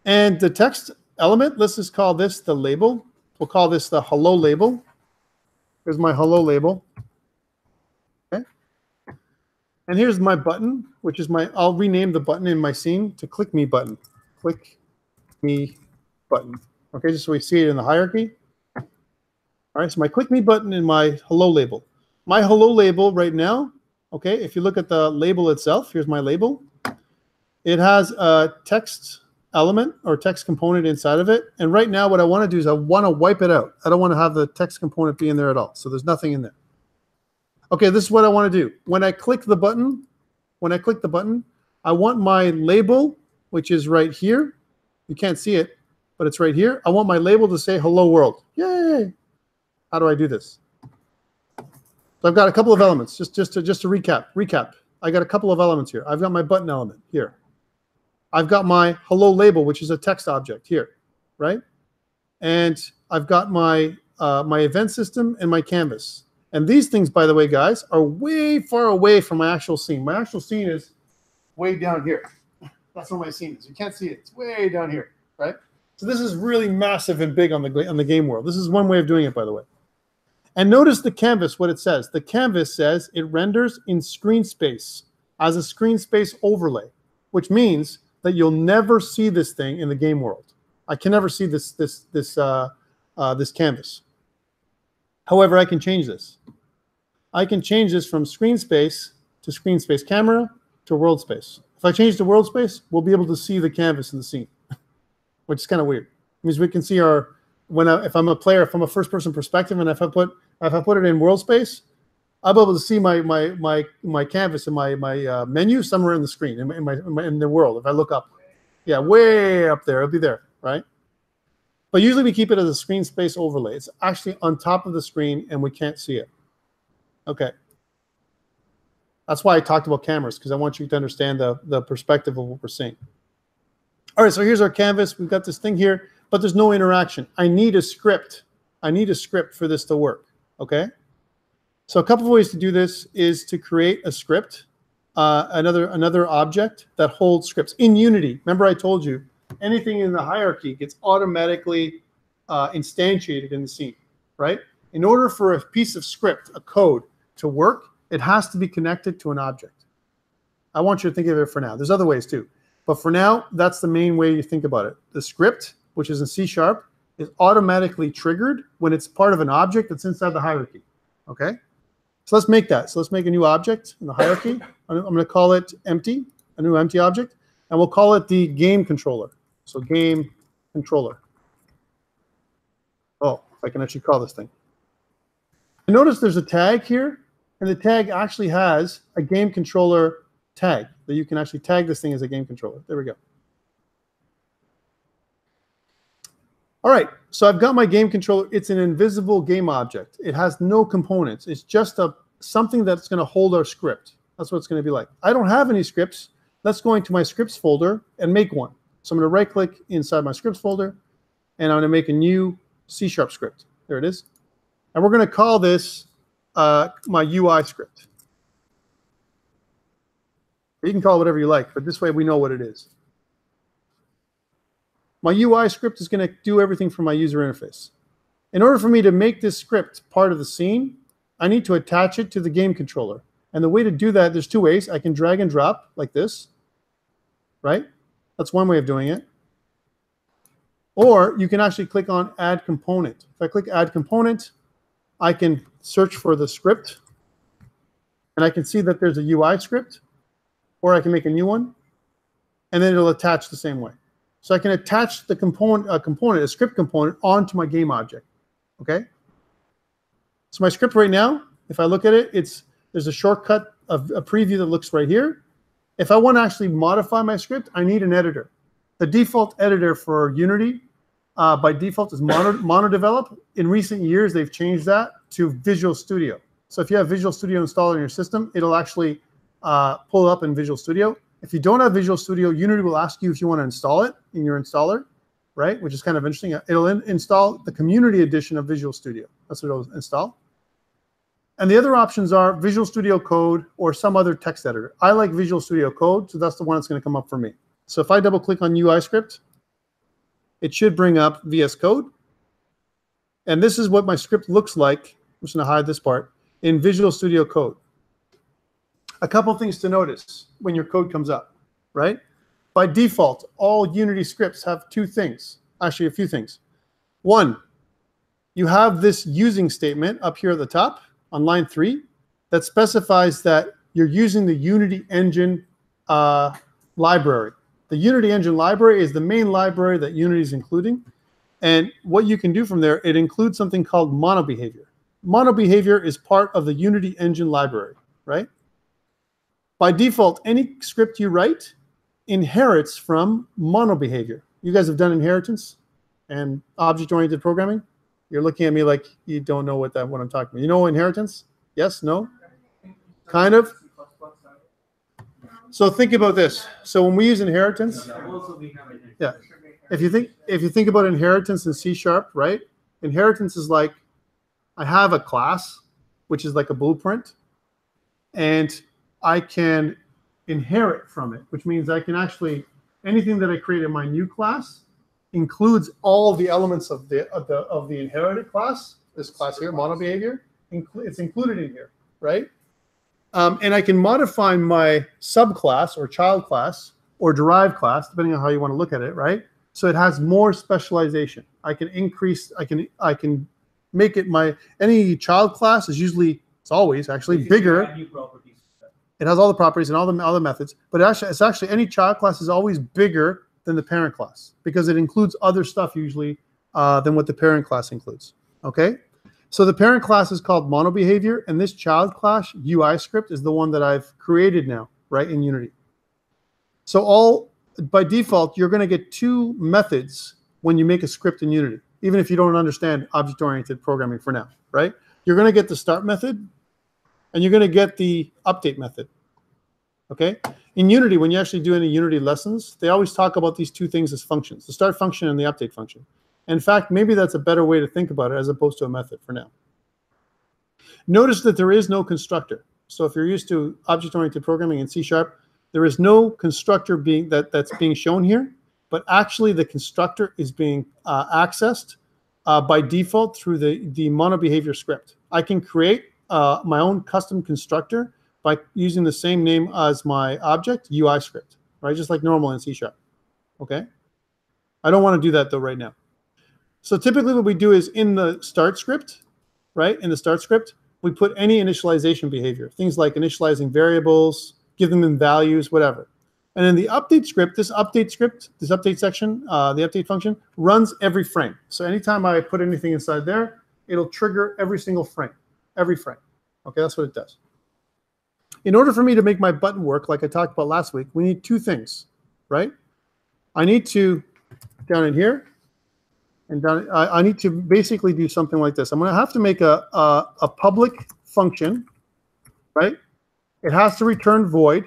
Speaker 1: And the text element, let's just call this the label. We'll call this the hello label. Here's my hello label. Okay. And here's my button, which is I'll rename the button in my scene to click me button. Click me button. Okay, just so we see it in the hierarchy. All right, so my click me button and my hello label. My hello label right now, okay, if you look at the label itself, here's my label. It has a text element or text component inside of it. And right now what I want to do is I want to wipe it out. I don't want to have the text component be in there at all. So there's nothing in there. Okay, this is what I want to do. When I click the button, I want my label, which is right here. You can't see it, but it's right here. I want my label to say hello world. Yay! How do I do this? So I've got a couple of elements. Just to recap. I got a couple of elements here. I've got my button element here. I've got my hello label, which is a text object here, right? And I've got my my event system and my canvas. And these things, by the way, guys, are way far away from my actual scene. My actual scene is way down here. That's where my scene is. You can't see it. It's way down here, right? So this is really massive and big on the game world. This is one way of doing it, by the way. And notice the canvas, what it says. The canvas says it renders in screen space as a screen space overlay, which means that you'll never see this thing in the game world. I can never see this canvas. However, I can change this. I can change this from screen space to screen space camera to world space. If I change to world space, we'll be able to see the canvas in the scene, which is kind of weird. It means we can see our if I'm a player from a first-person perspective, and if I put it in world space, I'll be able to see my canvas and my menu somewhere in the screen in the world. If I look up, yeah, way up there, it'll be there, right? But usually we keep it as a screen space overlay. It's actually on top of the screen, and we can't see it. Okay. That's why I talked about cameras, because I want you to understand the perspective of what we're seeing. All right, so here's our canvas. We've got this thing here, but there's no interaction. I need a script. I need a script for this to work, okay? So a couple of ways to do this is to create a script, another object that holds scripts. In Unity, remember I told you, anything in the hierarchy gets automatically instantiated in the scene, right? In order for a piece of script, a code, to work, it has to be connected to an object. I want you to think of it for now. There's other ways too. But for now, that's the main way you think about it. The script, which is in C#, is automatically triggered when it's part of an object that's inside the hierarchy, okay? So let's make that. So let's make a new object in the hierarchy. I'm going to call it empty, a new empty object, and we'll call it the game controller. So game controller. Oh, if I can actually call this thing. And notice there's a tag here, and the tag actually has a game controller tag that you can actually tag this thing as a game controller. There we go. All right, so I've got my game controller. It's an invisible game object. It has no components. It's just something that's going to hold our script. That's what it's going to be like. I don't have any scripts. Let's go into my scripts folder and make one. So I'm going to right-click inside my scripts folder, and I'm going to make a new C# script. There it is. And we're going to call this my UI script. You can call it whatever you like, but this way we know what it is. My UI script is going to do everything for my user interface. In order for me to make this script part of the scene, I need to attach it to the game controller. And the way to do that, there's two ways. I can drag and drop like this, right? That's one way of doing it. Or you can actually click on Add Component. If I click Add Component, I can search for the script, and I can see that there's a UI script, or I can make a new one, and then it'll attach the same way. So I can attach the a script component onto my game object, okay? So my script right now, if I look at it, there's a shortcut of a preview that looks right here. If I want to actually modify my script, I need an editor. The default editor for Unity by default is MonoDevelop. In recent years, they've changed that to Visual Studio. So if you have Visual Studio installed on your system, it'll actually pull it up in Visual Studio. If you don't have Visual Studio, Unity will ask you if you want to install it in your installer, right? Which is kind of interesting. It'll install the community edition of Visual Studio. That's what it'll install. And the other options are Visual Studio Code or some other text editor. I like Visual Studio Code, so that's the one that's going to come up for me. So if I double click on UI script, it should bring up VS Code. And this is what my script looks like. I'm just going to hide this part in Visual Studio Code. A couple things to notice when your code comes up, right? By default, all Unity scripts have two things, actually a few things. One, you have this using statement up here at the top on line 3 that specifies that you're using the Unity Engine library. The Unity Engine library is the main library that Unity is including. And what you can do from there, it includes something called monobehavior. Monobehavior is part of the Unity Engine library, right? By default, any script you write inherits from monobehavior. You guys have done inheritance and object-oriented programming? You're looking at me like you don't know what I'm talking about. You know inheritance? Yes? No? Kind of? So think about this. So when we use inheritance, yeah. If you think about inheritance in C#, right? Inheritance is like, I have a class, which is like a blueprint, and I can inherit from it, which means I can actually, anything that I create in my new class includes all the elements of the inherited class. This class here, monobehavior, it's included in here, right? And I can modify my subclass or child class or derived class, depending on how you want to look at it, right? So it has more specialization. I can increase, I can make it any child class is usually, it's always actually bigger. It has all the properties and all the methods, but it's actually any child class is always bigger than the parent class because it includes other stuff usually than what the parent class includes, okay? So the parent class is called monobehavior, and this child class UI script is the one that I've created now, right, in Unity. So by default, you're going to get two methods when you make a script in Unity, even if you don't understand object-oriented programming for now, right? You're going to get the start method, and you're going to get the update method, okay? In Unity, when you actually do any Unity lessons, they always talk about these two things as functions, the start function and the update function. In fact, maybe that's a better way to think about it as opposed to a method for now. Notice that there is no constructor. So if you're used to object-oriented programming in C#, there is no constructor that's being shown here, but actually the constructor is being accessed by default through the monobehavior script. I can create my own custom constructor by using the same name as my object, UI script, right? Just like normal in C#, okay? I don't want to do that though right now. So typically what we do is in the start script, right? In the start script, we put any initialization behavior, things like initializing variables, give them values, whatever. And in the update script, this update section, the update function runs every frame. So anytime I put anything inside there, it'll trigger every single frame, every frame. Okay, that's what it does. In order for me to make my button work, like I talked about last week, we need two things, right? I need to, down in here, and down, I need to basically do something like this. I'm going to have to make a public function, right? It has to return void.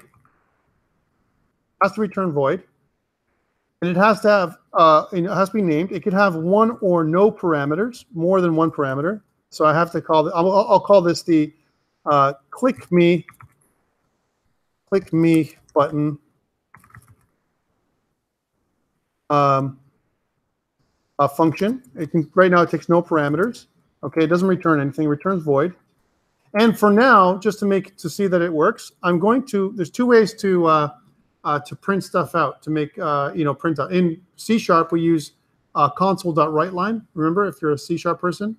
Speaker 1: And it has to have, it has to be named. It could have one or no parameters, more than one parameter. So I have to call it, I'll call this the click me button function. Right now it takes no parameters. Okay, it doesn't return anything, it returns void. And for now, just to see that it works, there's two ways to print stuff out, to make, print out. In C# we use console.writeLine. Remember, if you're a C# person.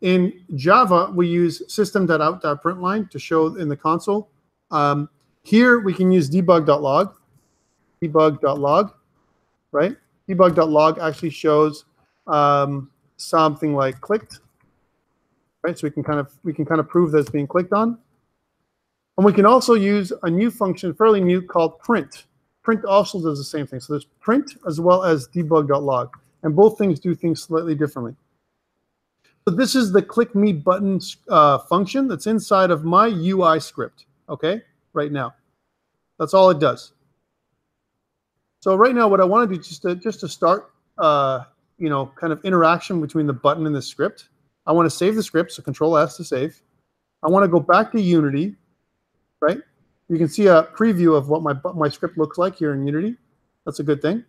Speaker 1: In Java, we use system.out.println to show in the console. Here we can use debug.log, right? Debug.log actually shows something like clicked, right? So we can kind of prove that it's being clicked on. And we can also use a new function, fairly new, called print. Print also does the same thing. So there's print as well as debug.log, and both things do things slightly differently. So this is the click me button function that's inside of my UI script, okay, right now. That's all it does. So right now what I want to do just to start, kind of interaction between the button and the script, I want to save the script, so Control-S to save. I want to go back to Unity, right? You can see a preview of what my script looks like here in Unity. That's a good thing.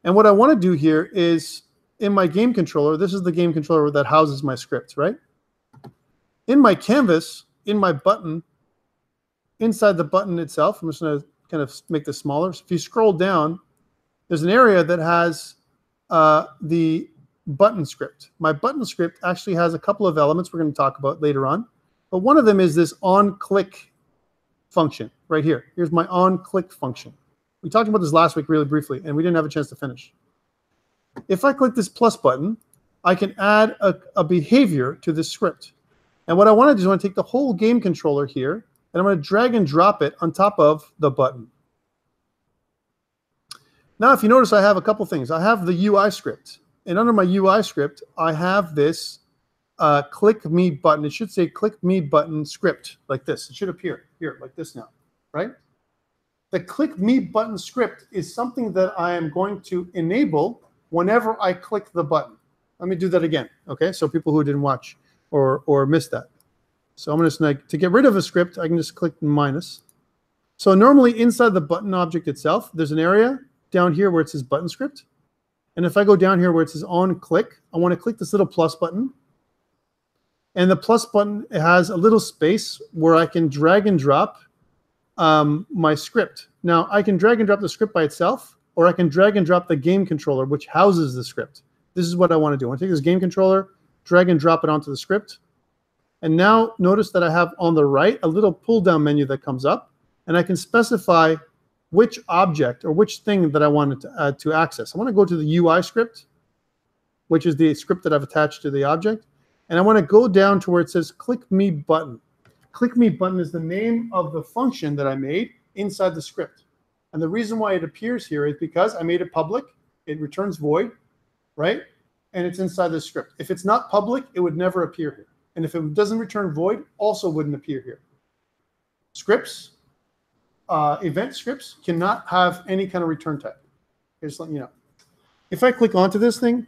Speaker 1: And what I want to do here is, in my game controller, this is the game controller that houses my scripts, right? In my canvas, in my button, inside the button itself, I'm just going to kind of make this smaller. So if you scroll down, there's an area that has the button script. My button script actually has a couple of elements we're going to talk about later on. But one of them is this on-click function right here. Here's my on-click function. We talked about this last week really briefly, and we didn't have a chance to finish. If I click this plus button, I can add a behavior to this script. And what I want to do is I want to take the whole game controller here, and I'm going to drag and drop it on top of the button. Now, if you notice, I have a couple things. I have the UI script, and under my UI script, I have this click me button. It should say click me button script like this. It should appear here like this now, right? The click me button script is something that I am going to enable whenever I click the button. Let me do that again, okay? So people who didn't watch or missed that. So I'm going to get rid of a script, I can just click minus. So normally inside the button object itself, there's an area down here where it says button script. And if I go down here where it says on click, I want to click this little plus button. And the plus button has a little space where I can drag and drop my script. Now, I can drag and drop the script by itself, or I can drag and drop the game controller, which houses the script. This is what I want to do. I want to take this game controller, drag and drop it onto the script. And now notice that I have on the right a little pull-down menu that comes up, and I can specify which object or which thing that I want to access. I want to go to the UI script, which is the script that I've attached to the object, and I want to go down to where it says click me button. Click me button is the name of the function that I made inside the script. And the reason why it appears here is because I made it public, it returns void, right? And it's inside the script. If it's not public, it would never appear here. And if it doesn't return void, also wouldn't appear here. Scripts, event scripts cannot have any kind of return type. Just letting you know. If I click onto this thing,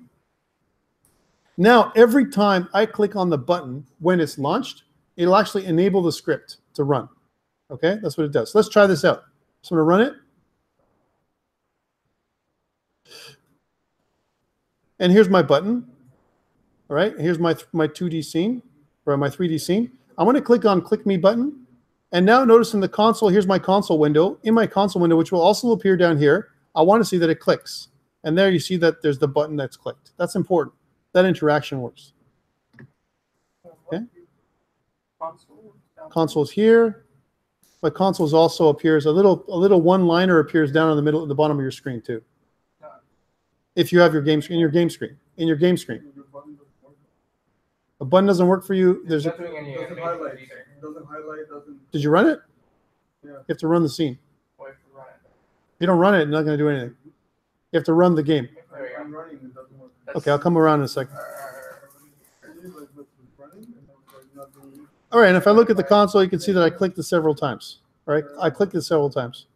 Speaker 1: now every time I click on the button when it's launched, it'll actually enable the script to run. Okay, that's what it does. So let's try this out. So I'm going to run it. And here's my button. All right, here's my 2D scene, or my 3D scene. I want to click on click me button. And now notice in the console, here's my console window. In my console window, which will also appear down here, I want to see that it clicks. And there you see that there's the button that's clicked. That's important. That interaction works. Okay. Console's here. But consoles also appears a little one-liner appears down in the middle at the bottom of your screen too. If you have your game screen in your game screen. A button doesn't work for you. There's
Speaker 3: doesn't highlight.
Speaker 1: Did you run it?
Speaker 3: Yeah.
Speaker 1: You have to run the scene. If you don't run it, it's not going to do anything. You have to run the game.
Speaker 3: I'm running, it doesn't work.
Speaker 1: Okay, I'll come around in a second. All right, and if I look at the console, you can see that I clicked it several times. All right, I clicked it several times.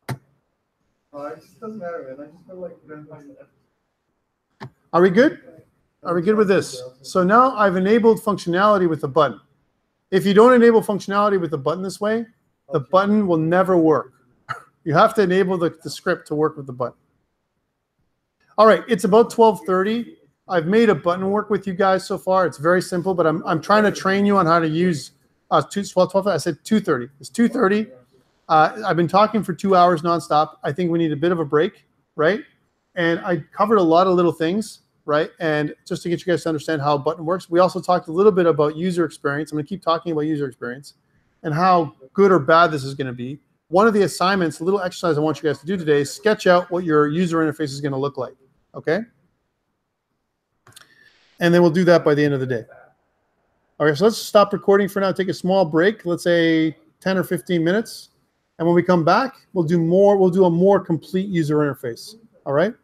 Speaker 3: It just doesn't matter, man. I just feel like
Speaker 1: Are we good? Are we good with this? So now I've enabled functionality with the button. If you don't enable functionality with the button this way, the button will never work. You have to enable the script to work with the button. All right, it's about 12:30. I've made a button work with you guys so far. It's very simple, but I'm trying to train you on how to use 12. I said 2:30. It's 2:30. I've been talking for 2 hours nonstop. I think we need a bit of a break, right? And I covered a lot of little things, right? And just to get you guys to understand how a button works, we also talked a little bit about user experience. I'm going to keep talking about user experience and how good or bad this is going to be. One of the assignments, a little exercise I want you guys to do today is sketch out what your user interface is going to look like, okay? And then we'll do that by the end of the day. All right, so let's stop recording for now, take a small break, let's say 10 or 15 minutes. And when we come back, we'll do a more complete user interface, all right?